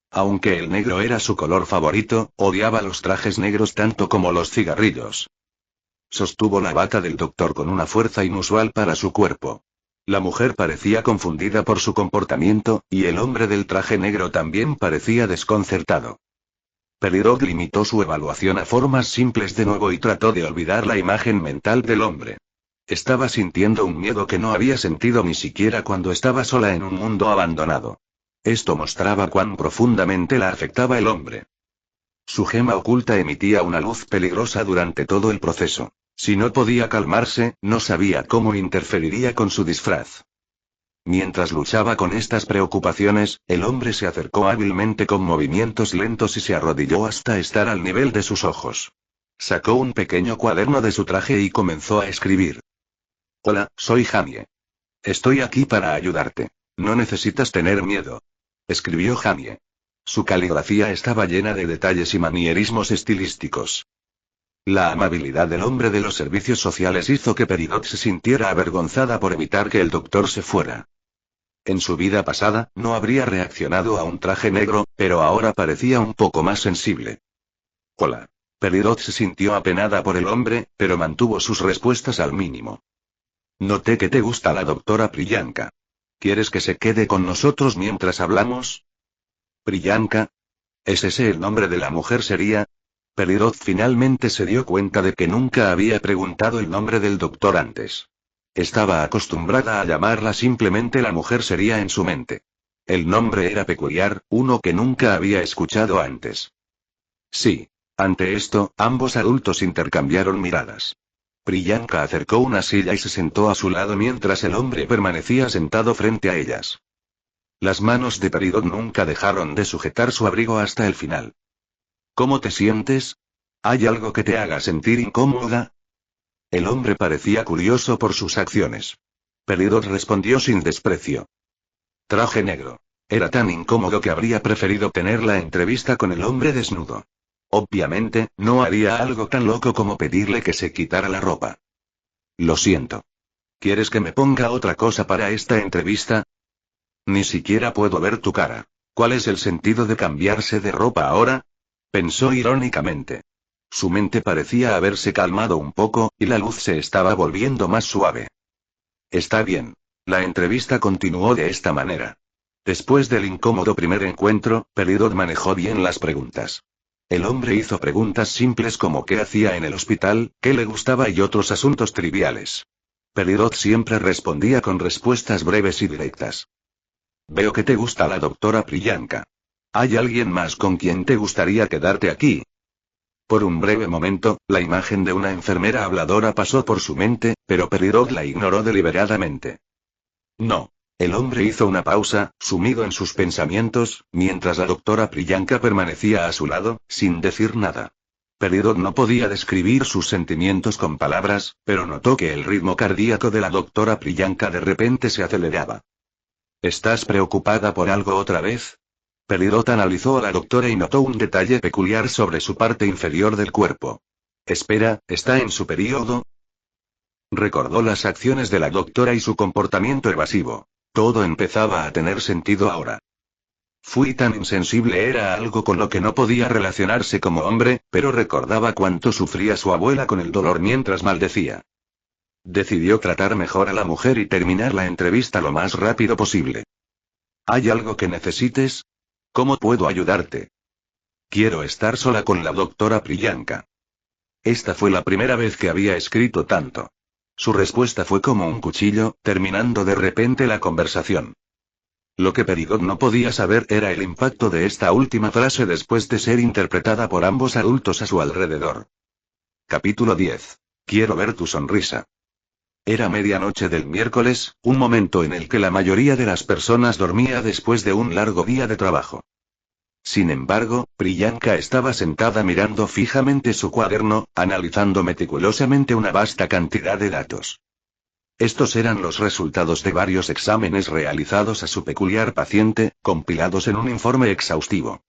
Speaker 2: Aunque el negro era su color favorito, odiaba los trajes negros tanto como los cigarrillos. Sostuvo la bata del doctor con una fuerza inusual para su cuerpo. La mujer parecía confundida por su comportamiento, y el hombre del traje negro también parecía desconcertado. Peridot limitó su evaluación a formas simples de nuevo y trató de olvidar la imagen mental del hombre. Estaba sintiendo un miedo que no había sentido ni siquiera cuando estaba sola en un mundo abandonado. Esto mostraba cuán profundamente la afectaba el hombre. Su gema oculta emitía una luz peligrosa durante todo el proceso. Si no podía calmarse, no sabía cómo interferiría con su disfraz. Mientras luchaba con estas preocupaciones, el hombre se acercó hábilmente con movimientos lentos y se arrodilló hasta estar al nivel de sus ojos. Sacó un pequeño cuaderno de su traje y comenzó a escribir. Hola, soy Jamie. Estoy aquí para ayudarte. No necesitas tener miedo. Escribió Jamie. Su caligrafía estaba llena de detalles y manierismos estilísticos. La amabilidad del hombre de los servicios sociales hizo que Peridot se sintiera avergonzada por evitar que el doctor se fuera. En su vida pasada, no habría reaccionado a un traje negro, pero ahora parecía un poco más sensible. Hola. Peridot se sintió apenada por el hombre, pero mantuvo sus respuestas al mínimo. Noté que te gusta la doctora Priyanka. ¿Quieres que se quede con nosotros mientras hablamos? ¿Priyanka? ¿Es ese el nombre de la mujer seria? Peridot finalmente se dio cuenta de que nunca había preguntado el nombre del doctor antes. Estaba acostumbrada a llamarla simplemente la mujer seria en su mente. El nombre era peculiar, uno que nunca había escuchado antes. Sí. Ante esto, ambos adultos intercambiaron miradas. Priyanka acercó una silla y se sentó a su lado mientras el hombre permanecía sentado frente a ellas. Las manos de Peridot nunca dejaron de sujetar su abrigo hasta el final. ¿Cómo te sientes? ¿Hay algo que te haga sentir incómoda? El hombre parecía curioso por sus acciones. Peridot respondió sin desprecio. Traje negro. Era tan incómodo que habría preferido tener la entrevista con el hombre desnudo. Obviamente, no haría algo tan loco como pedirle que se quitara la ropa. Lo siento. ¿Quieres que me ponga otra cosa para esta entrevista? Ni siquiera puedo ver tu cara. ¿Cuál es el sentido de cambiarse de ropa ahora? Pensó irónicamente. Su mente parecía haberse calmado un poco, y la luz se estaba volviendo más suave. Está bien. La entrevista continuó de esta manera. Después del incómodo primer encuentro, Peridot manejó bien las preguntas. El hombre hizo preguntas simples como qué hacía en el hospital, qué le gustaba y otros asuntos triviales. Peridot siempre respondía con respuestas breves y directas. Veo que te gusta la doctora Priyanka. ¿Hay alguien más con quien te gustaría quedarte aquí? Por un breve momento, la imagen de una enfermera habladora pasó por su mente, pero Peridot la ignoró deliberadamente. No. El hombre hizo una pausa, sumido en sus pensamientos, mientras la doctora Priyanka permanecía a su lado, sin decir nada. Peridot no podía describir sus sentimientos con palabras, pero notó que el ritmo cardíaco de la doctora Priyanka de repente se aceleraba. ¿Estás preocupada por algo otra vez? Peridot analizó a la doctora y notó un detalle peculiar sobre su parte inferior del cuerpo. Espera, ¿está en su período? Recordó las acciones de la doctora y su comportamiento evasivo. Todo empezaba a tener sentido ahora. Fui tan insensible, era algo con lo que no podía relacionarse como hombre, pero recordaba cuánto sufría su abuela con el dolor mientras maldecía. Decidió tratar mejor a la mujer y terminar la entrevista lo más rápido posible. ¿Hay algo que necesites? ¿Cómo puedo ayudarte? Quiero estar sola con la doctora Priyanka. Esta fue la primera vez que había escrito tanto. Su respuesta fue como un cuchillo, terminando de repente la conversación. Lo que Peridot no podía saber era el impacto de esta última frase después de ser interpretada por ambos adultos a su alrededor. Capítulo 10. Quiero ver tu sonrisa. Era medianoche del miércoles, un momento en el que la mayoría de las personas dormía después de un largo día de trabajo. Sin embargo, Priyanka estaba sentada mirando fijamente su cuaderno, analizando meticulosamente una vasta cantidad de datos. Estos eran los resultados de varios exámenes realizados a su peculiar paciente, compilados en un informe exhaustivo.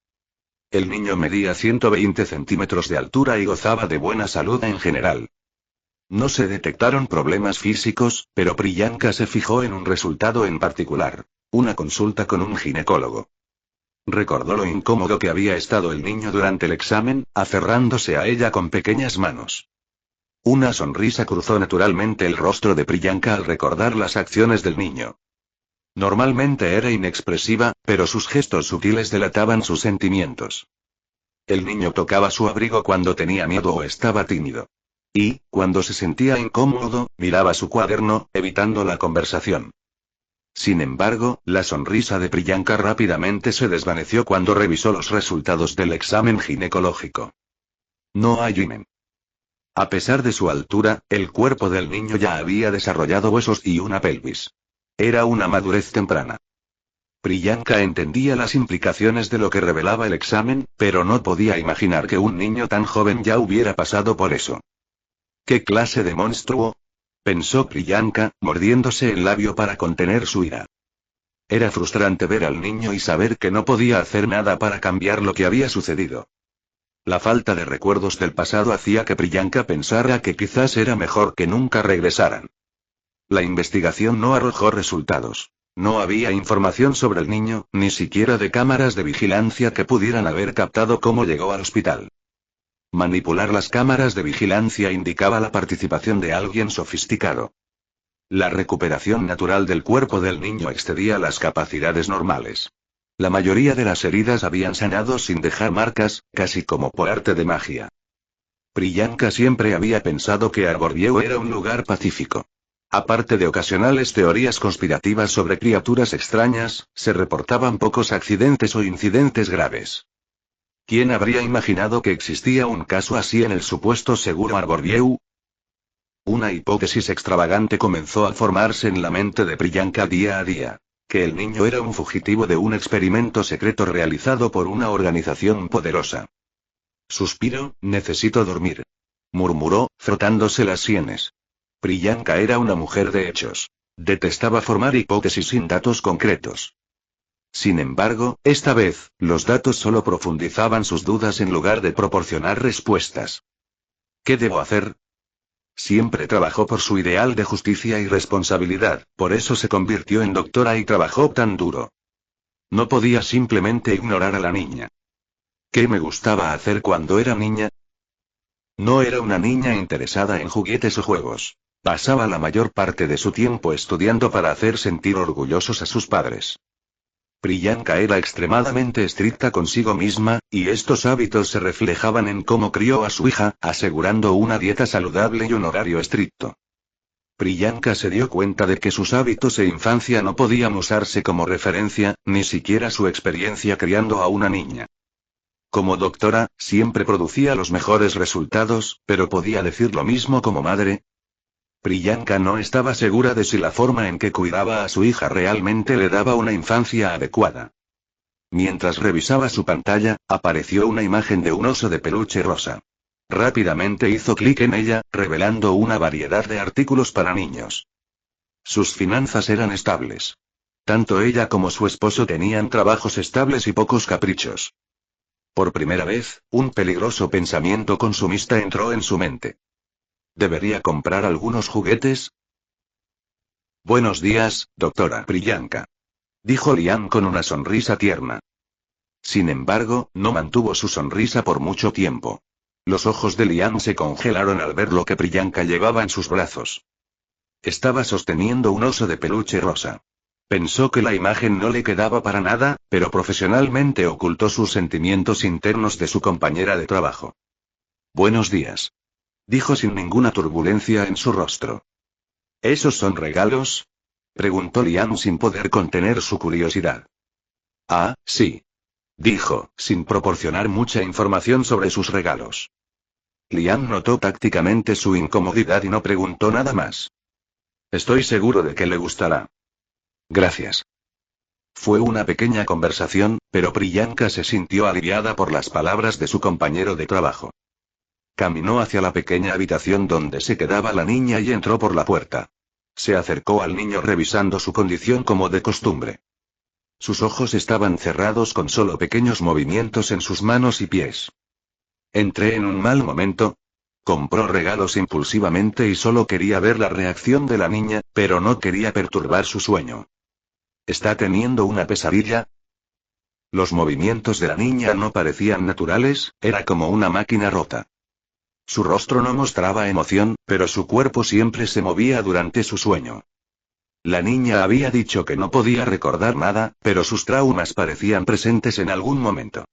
Speaker 2: El niño medía 120 centímetros de altura y gozaba de buena salud en general. No se detectaron problemas físicos, pero Priyanka se fijó en un resultado en particular: una consulta con un ginecólogo. Recordó lo incómodo que había estado el niño durante el examen, aferrándose a ella con pequeñas manos. Una sonrisa cruzó naturalmente el rostro de Priyanka al recordar las acciones del niño. Normalmente era inexpresiva, pero sus gestos sutiles delataban sus sentimientos. El niño tocaba su abrigo cuando tenía miedo o estaba tímido. Y, cuando se sentía incómodo, miraba su cuaderno, evitando la conversación. Sin embargo, la sonrisa de Priyanka rápidamente se desvaneció cuando revisó los resultados del examen ginecológico. No hay himen. A pesar de su altura, el cuerpo del niño ya había desarrollado huesos y una pelvis. Era una madurez temprana. Priyanka entendía las implicaciones de lo que revelaba el examen, pero no podía imaginar que un niño tan joven ya hubiera pasado por eso. ¿Qué clase de monstruo?, pensó Priyanka, mordiéndose el labio para contener su ira. Era frustrante ver al niño y saber que no podía hacer nada para cambiar lo que había sucedido. La falta de recuerdos del pasado hacía que Priyanka pensara que quizás era mejor que nunca regresaran. La investigación no arrojó resultados. No había información sobre el niño, ni siquiera de cámaras de vigilancia que pudieran haber captado cómo llegó al hospital. Manipular las cámaras de vigilancia indicaba la participación de alguien sofisticado. La recuperación natural del cuerpo del niño excedía las capacidades normales. La mayoría de las heridas habían sanado sin dejar marcas, casi como por arte de magia. Priyanka siempre había pensado que Arborview era un lugar pacífico. Aparte de ocasionales teorías conspirativas sobre criaturas extrañas, se reportaban pocos accidentes o incidentes graves. ¿Quién habría imaginado que existía un caso así en el supuesto seguro Arborview? Una hipótesis extravagante comenzó a formarse en la mente de Priyanka día a día: que el niño era un fugitivo de un experimento secreto realizado por una organización poderosa. Suspiró. Necesito dormir, murmuró, frotándose las sienes. Priyanka era una mujer de hechos. Detestaba formar hipótesis sin datos concretos. Sin embargo, esta vez, los datos solo profundizaban sus dudas en lugar de proporcionar respuestas. ¿Qué debo hacer? Siempre trabajó por su ideal de justicia y responsabilidad, por eso se convirtió en doctora y trabajó tan duro. No podía simplemente ignorar a la niña. ¿Qué me gustaba hacer cuando era niña? No era una niña interesada en juguetes o juegos. Pasaba la mayor parte de su tiempo estudiando para hacer sentir orgullosos a sus padres. Priyanka era extremadamente estricta consigo misma, y estos hábitos se reflejaban en cómo crió a su hija, asegurando una dieta saludable y un horario estricto. Priyanka se dio cuenta de que sus hábitos e infancia no podían usarse como referencia, ni siquiera su experiencia criando a una niña. Como doctora, siempre producía los mejores resultados, pero ¿podía decir lo mismo como madre? Priyanka no estaba segura de si la forma en que cuidaba a su hija realmente le daba una infancia adecuada. Mientras revisaba su pantalla, apareció una imagen de un oso de peluche rosa. Rápidamente hizo clic en ella, revelando una variedad de artículos para niños. Sus finanzas eran estables. Tanto ella como su esposo tenían trabajos estables y pocos caprichos. Por primera vez, un peligroso pensamiento consumista entró en su mente. ¿Debería comprar algunos juguetes? Buenos días, doctora Priyanka, dijo Liam con una sonrisa tierna. Sin embargo, no mantuvo su sonrisa por mucho tiempo. Los ojos de Liam se congelaron al ver lo que Priyanka llevaba en sus brazos. Estaba sosteniendo un oso de peluche rosa. Pensó que la imagen no le quedaba para nada, pero profesionalmente ocultó sus sentimientos internos de su compañera de trabajo. Buenos días, dijo sin ninguna turbulencia en su rostro. ¿Esos son regalos? Preguntó Liam sin poder contener su curiosidad. Ah, sí, dijo, sin proporcionar mucha información sobre sus regalos. Liam notó tácticamente su incomodidad y no preguntó nada más. Estoy seguro de que le gustará. Gracias. Fue una pequeña conversación, pero Priyanka se sintió aliviada por las palabras de su compañero de trabajo. Caminó hacia la pequeña habitación donde se quedaba la niña y entró por la puerta. Se acercó al niño revisando su condición como de costumbre. Sus ojos estaban cerrados con solo pequeños movimientos en sus manos y pies. Entré en un mal momento. Compró regalos impulsivamente y solo quería ver la reacción de la niña, pero no quería perturbar su sueño. ¿Está teniendo una pesadilla? Los movimientos de la niña no parecían naturales, era como una máquina rota. Su rostro no mostraba emoción, pero su cuerpo siempre se movía durante su sueño. La niña había dicho que no podía recordar nada, pero sus traumas parecían presentes en algún momento.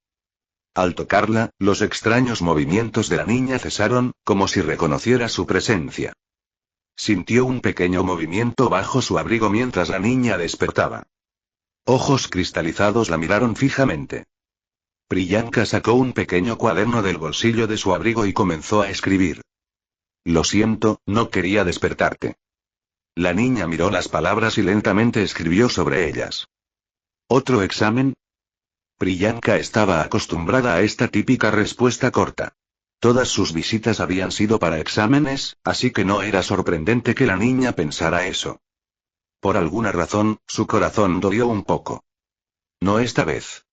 Speaker 2: Al tocarla, los extraños movimientos de la niña cesaron, como si reconociera su presencia. Sintió un pequeño movimiento bajo su abrigo mientras la niña despertaba. Ojos cristalizados la miraron fijamente. Priyanka sacó un pequeño cuaderno del bolsillo de su abrigo y comenzó a escribir. Lo siento, no quería despertarte. La niña miró las palabras y lentamente escribió sobre ellas. ¿Otro examen? Priyanka estaba acostumbrada a esta típica respuesta corta. Todas sus visitas habían sido para exámenes, así que no era sorprendente que la niña pensara eso. Por alguna razón, su corazón dolió un poco. No esta vez.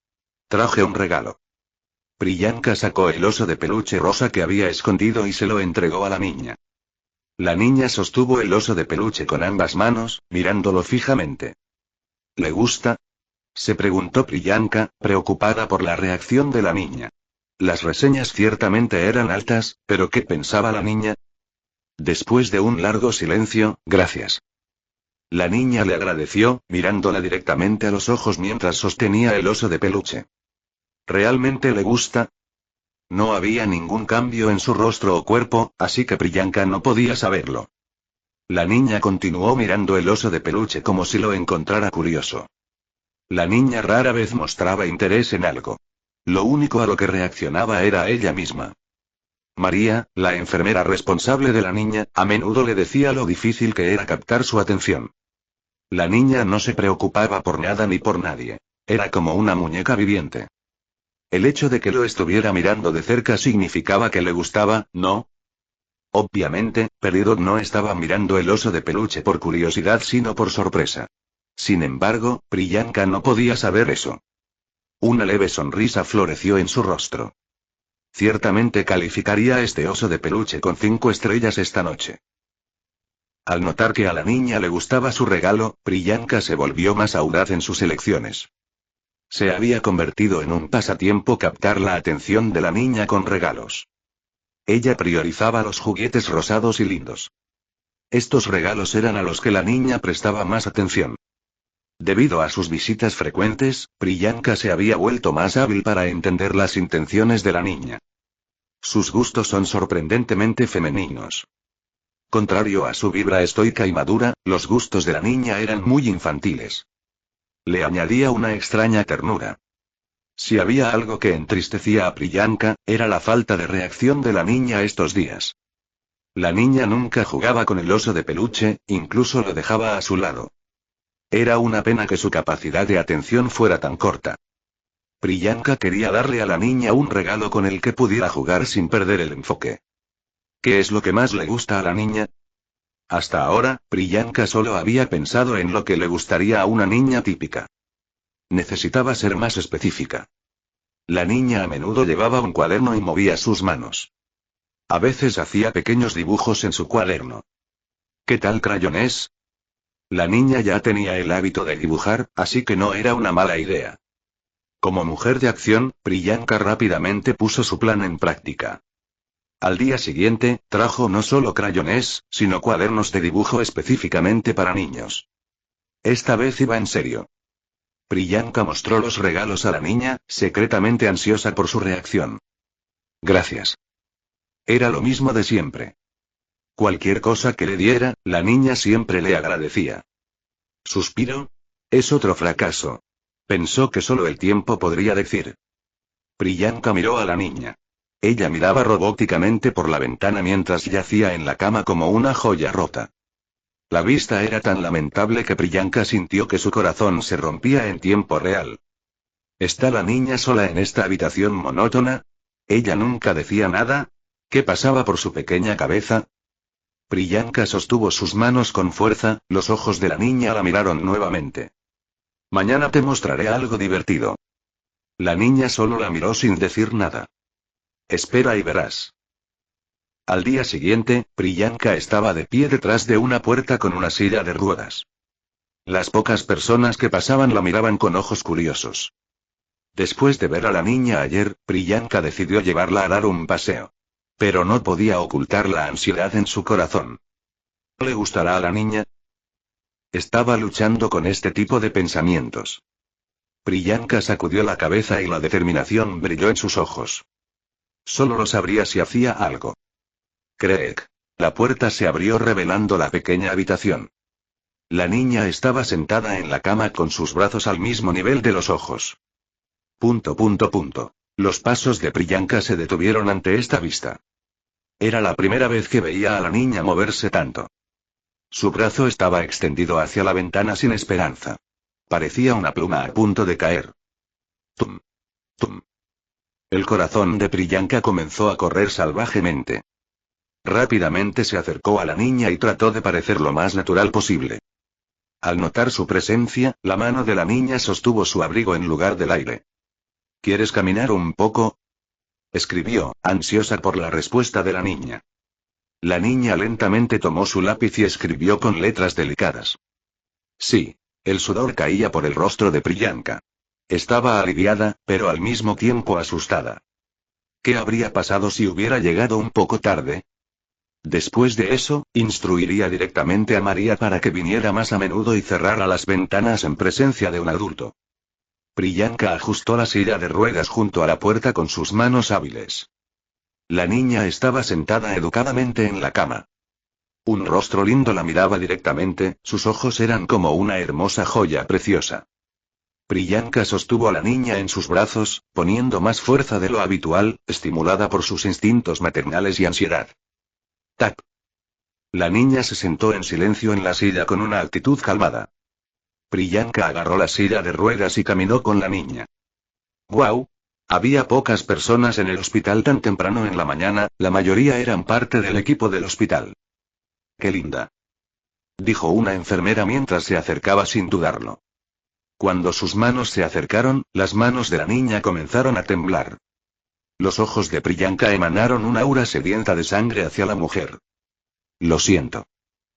Speaker 2: Traje un regalo. Priyanka sacó el oso de peluche rosa que había escondido y se lo entregó a la niña. La niña sostuvo el oso de peluche con ambas manos, mirándolo fijamente. ¿Le gusta?, se preguntó Priyanka, preocupada por la reacción de la niña. Las reseñas ciertamente eran altas, pero ¿qué pensaba la niña? Después de un largo silencio, gracias. La niña le agradeció, mirándola directamente a los ojos mientras sostenía el oso de peluche. ¿Realmente le gusta? No había ningún cambio en su rostro o cuerpo, así que Priyanka no podía saberlo. La niña continuó mirando el oso de peluche como si lo encontrara curioso. La niña rara vez mostraba interés en algo. Lo único a lo que reaccionaba era ella misma. María, la enfermera responsable de la niña, a menudo le decía lo difícil que era captar su atención. La niña no se preocupaba por nada ni por nadie. Era como una muñeca viviente. El hecho de que lo estuviera mirando de cerca significaba que le gustaba, ¿no? Obviamente, Peridot no estaba mirando el oso de peluche por curiosidad sino por sorpresa. Sin embargo, Priyanka no podía saber eso. Una leve sonrisa floreció en su rostro. Ciertamente calificaría a este oso de peluche con 5 estrellas esta noche. Al notar que a la niña le gustaba su regalo, Priyanka se volvió más audaz en sus elecciones. Se había convertido en un pasatiempo captar la atención de la niña con regalos. Ella priorizaba los juguetes rosados y lindos. Estos regalos eran a los que la niña prestaba más atención. Debido a sus visitas frecuentes, Priyanka se había vuelto más hábil para entender las intenciones de la niña. Sus gustos son sorprendentemente femeninos. Contrario a su vibra estoica y madura, los gustos de la niña eran muy infantiles. Le añadía una extraña ternura. Si había algo que entristecía a Priyanka, era la falta de reacción de la niña estos días. La niña nunca jugaba con el oso de peluche, incluso lo dejaba a su lado. Era una pena que su capacidad de atención fuera tan corta. Priyanka quería darle a la niña un regalo con el que pudiera jugar sin perder el enfoque. ¿Qué es lo que más le gusta a la niña? Hasta ahora, Priyanka solo había pensado en lo que le gustaría a una niña típica. Necesitaba ser más específica. La niña a menudo llevaba un cuaderno y movía sus manos. A veces hacía pequeños dibujos en su cuaderno. ¿Qué tal crayones? La niña ya tenía el hábito de dibujar, así que no era una mala idea. Como mujer de acción, Priyanka rápidamente puso su plan en práctica. Al día siguiente, trajo no solo crayones, sino cuadernos de dibujo específicamente para niños. Esta vez iba en serio. Priyanka mostró los regalos a la niña, secretamente ansiosa por su reacción. Gracias. Era lo mismo de siempre. Cualquier cosa que le diera, la niña siempre le agradecía. ¿Suspiro? Es otro fracaso. Pensó que solo el tiempo podría decir. Priyanka miró a la niña. Ella miraba robóticamente por la ventana mientras yacía en la cama como una joya rota. La vista era tan lamentable que Priyanka sintió que su corazón se rompía en tiempo real. ¿Está la niña sola en esta habitación monótona? ¿Ella nunca decía nada? ¿Qué pasaba por su pequeña cabeza? Priyanka sostuvo sus manos con fuerza, los ojos de la niña la miraron nuevamente. Mañana te mostraré algo divertido. La niña solo la miró sin decir nada. Espera y verás. Al día siguiente, Priyanka estaba de pie detrás de una puerta con una silla de ruedas. Las pocas personas que pasaban la miraban con ojos curiosos. Después de ver a la niña ayer, Priyanka decidió llevarla a dar un paseo. Pero no podía ocultar la ansiedad en su corazón. ¿Le gustará a la niña? Estaba luchando con este tipo de pensamientos. Priyanka sacudió la cabeza y la determinación brilló en sus ojos. Solo lo sabría si hacía algo. Creek. La puerta se abrió revelando la pequeña habitación. La niña estaba sentada en la cama con sus brazos al mismo nivel de los ojos. Los pasos de Priyanka se detuvieron ante esta vista. Era la primera vez que veía a la niña moverse tanto. Su brazo estaba extendido hacia la ventana sin esperanza. Parecía una pluma a punto de caer. Tum. Tum. El corazón de Priyanka comenzó a correr salvajemente. Rápidamente se acercó a la niña y trató de parecer lo más natural posible. Al notar su presencia, la mano de la niña sostuvo su abrigo en lugar del aire. ¿Quieres caminar un poco? Escribió, ansiosa por la respuesta de la niña. La niña lentamente tomó su lápiz y escribió con letras delicadas. Sí. El sudor caía por el rostro de Priyanka. Estaba aliviada, pero al mismo tiempo asustada. ¿Qué habría pasado si hubiera llegado un poco tarde? Después de eso, instruiría directamente a María para que viniera más a menudo y cerrara las ventanas en presencia de un adulto. Priyanka ajustó la silla de ruedas junto a la puerta con sus manos hábiles. La niña estaba sentada educadamente en la cama. Un rostro lindo la miraba directamente, sus ojos eran como una hermosa joya preciosa. Priyanka sostuvo a la niña en sus brazos, poniendo más fuerza de lo habitual, estimulada por sus instintos maternales y ansiedad. ¡Tac! La niña se sentó en silencio en la silla con una actitud calmada. Priyanka agarró la silla de ruedas y caminó con la niña. ¡Guau! Había pocas personas en el hospital tan temprano en la mañana, la mayoría eran parte del equipo del hospital. ¡Qué linda!, dijo una enfermera mientras se acercaba sin dudarlo. Cuando sus manos se acercaron, las manos de la niña comenzaron a temblar. Los ojos de Priyanka emanaron un aura sedienta de sangre hacia la mujer. Lo siento.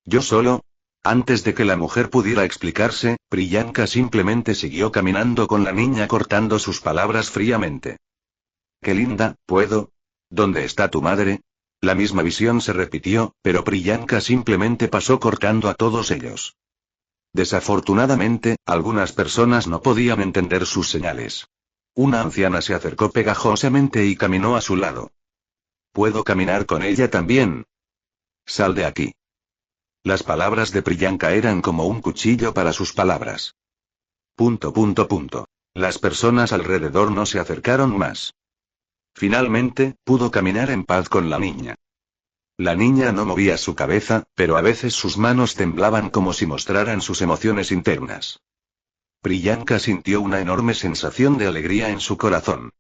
Speaker 2: Yo solo. Antes de que la mujer pudiera explicarse, Priyanka simplemente siguió caminando con la niña cortando sus palabras fríamente. ¡Qué linda! ¿Puedo? ¿Dónde está tu madre? La misma visión se repitió, pero Priyanka simplemente pasó cortando a todos ellos. Desafortunadamente, algunas personas no podían entender sus señales. Una anciana se acercó pegajosamente y caminó a su lado. ¿Puedo caminar con ella también? Sal de aquí. Las palabras de Priyanka eran como un cuchillo para sus palabras. Las personas alrededor no se acercaron más. Finalmente, pudo caminar en paz con la niña. La niña no movía su cabeza, pero a veces sus manos temblaban como si mostraran sus emociones internas. Priyanka sintió una enorme sensación de alegría en su corazón.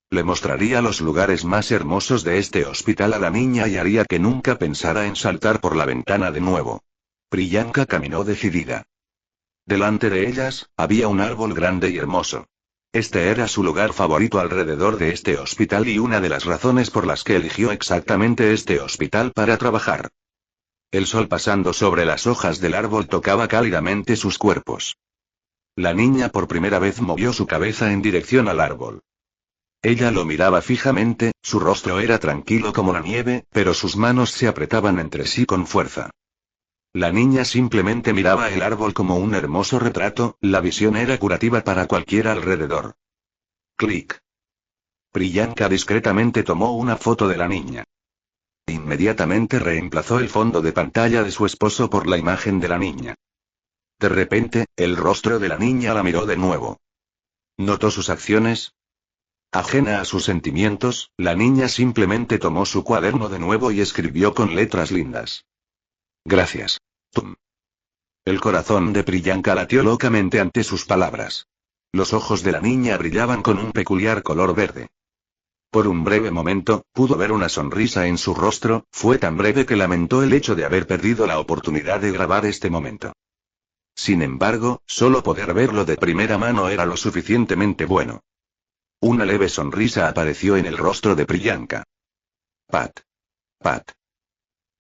Speaker 2: Le mostraría los lugares más hermosos de este hospital a la niña y haría que nunca pensara en saltar por la ventana de nuevo. Priyanka caminó decidida. Delante de ellas, había un árbol grande y hermoso. Este era su lugar favorito alrededor de este hospital y una de las razones por las que eligió exactamente este hospital para trabajar. El sol pasando sobre las hojas del árbol tocaba cálidamente sus cuerpos. La niña por primera vez movió su cabeza en dirección al árbol. Ella lo miraba fijamente, su rostro era tranquilo como la nieve, pero sus manos se apretaban entre sí con fuerza. La niña simplemente miraba el árbol como un hermoso retrato, la visión era curativa para cualquiera alrededor. Clic. Priyanka discretamente tomó una foto de la niña. Inmediatamente reemplazó el fondo de pantalla de su esposo por la imagen de la niña. De repente, el rostro de la niña la miró de nuevo. ¿Notó sus acciones? Ajena a sus sentimientos, la niña simplemente tomó su cuaderno de nuevo y escribió con letras lindas. Gracias. Tum. El corazón de Priyanka latió locamente ante sus palabras. Los ojos de la niña brillaban con un peculiar color verde. Por un breve momento, pudo ver una sonrisa en su rostro, fue tan breve que lamentó el hecho de haber perdido la oportunidad de grabar este momento. Sin embargo, solo poder verlo de primera mano era lo suficientemente bueno. Una leve sonrisa apareció en el rostro de Priyanka. Pat. Pat.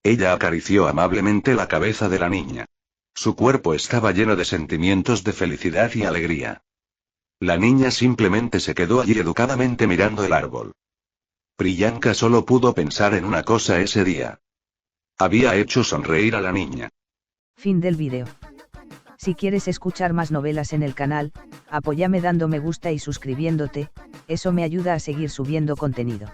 Speaker 2: Ella acarició amablemente la cabeza de la niña. Su cuerpo estaba lleno de sentimientos de felicidad y alegría. La niña simplemente se quedó allí educadamente mirando el árbol. Priyanka solo pudo pensar en una cosa ese día. Había hecho sonreír a la niña.
Speaker 3: Fin del vídeo. Si quieres escuchar más novelas en el canal, apóyame dando me gusta y suscribiéndote, eso me ayuda a seguir subiendo contenido.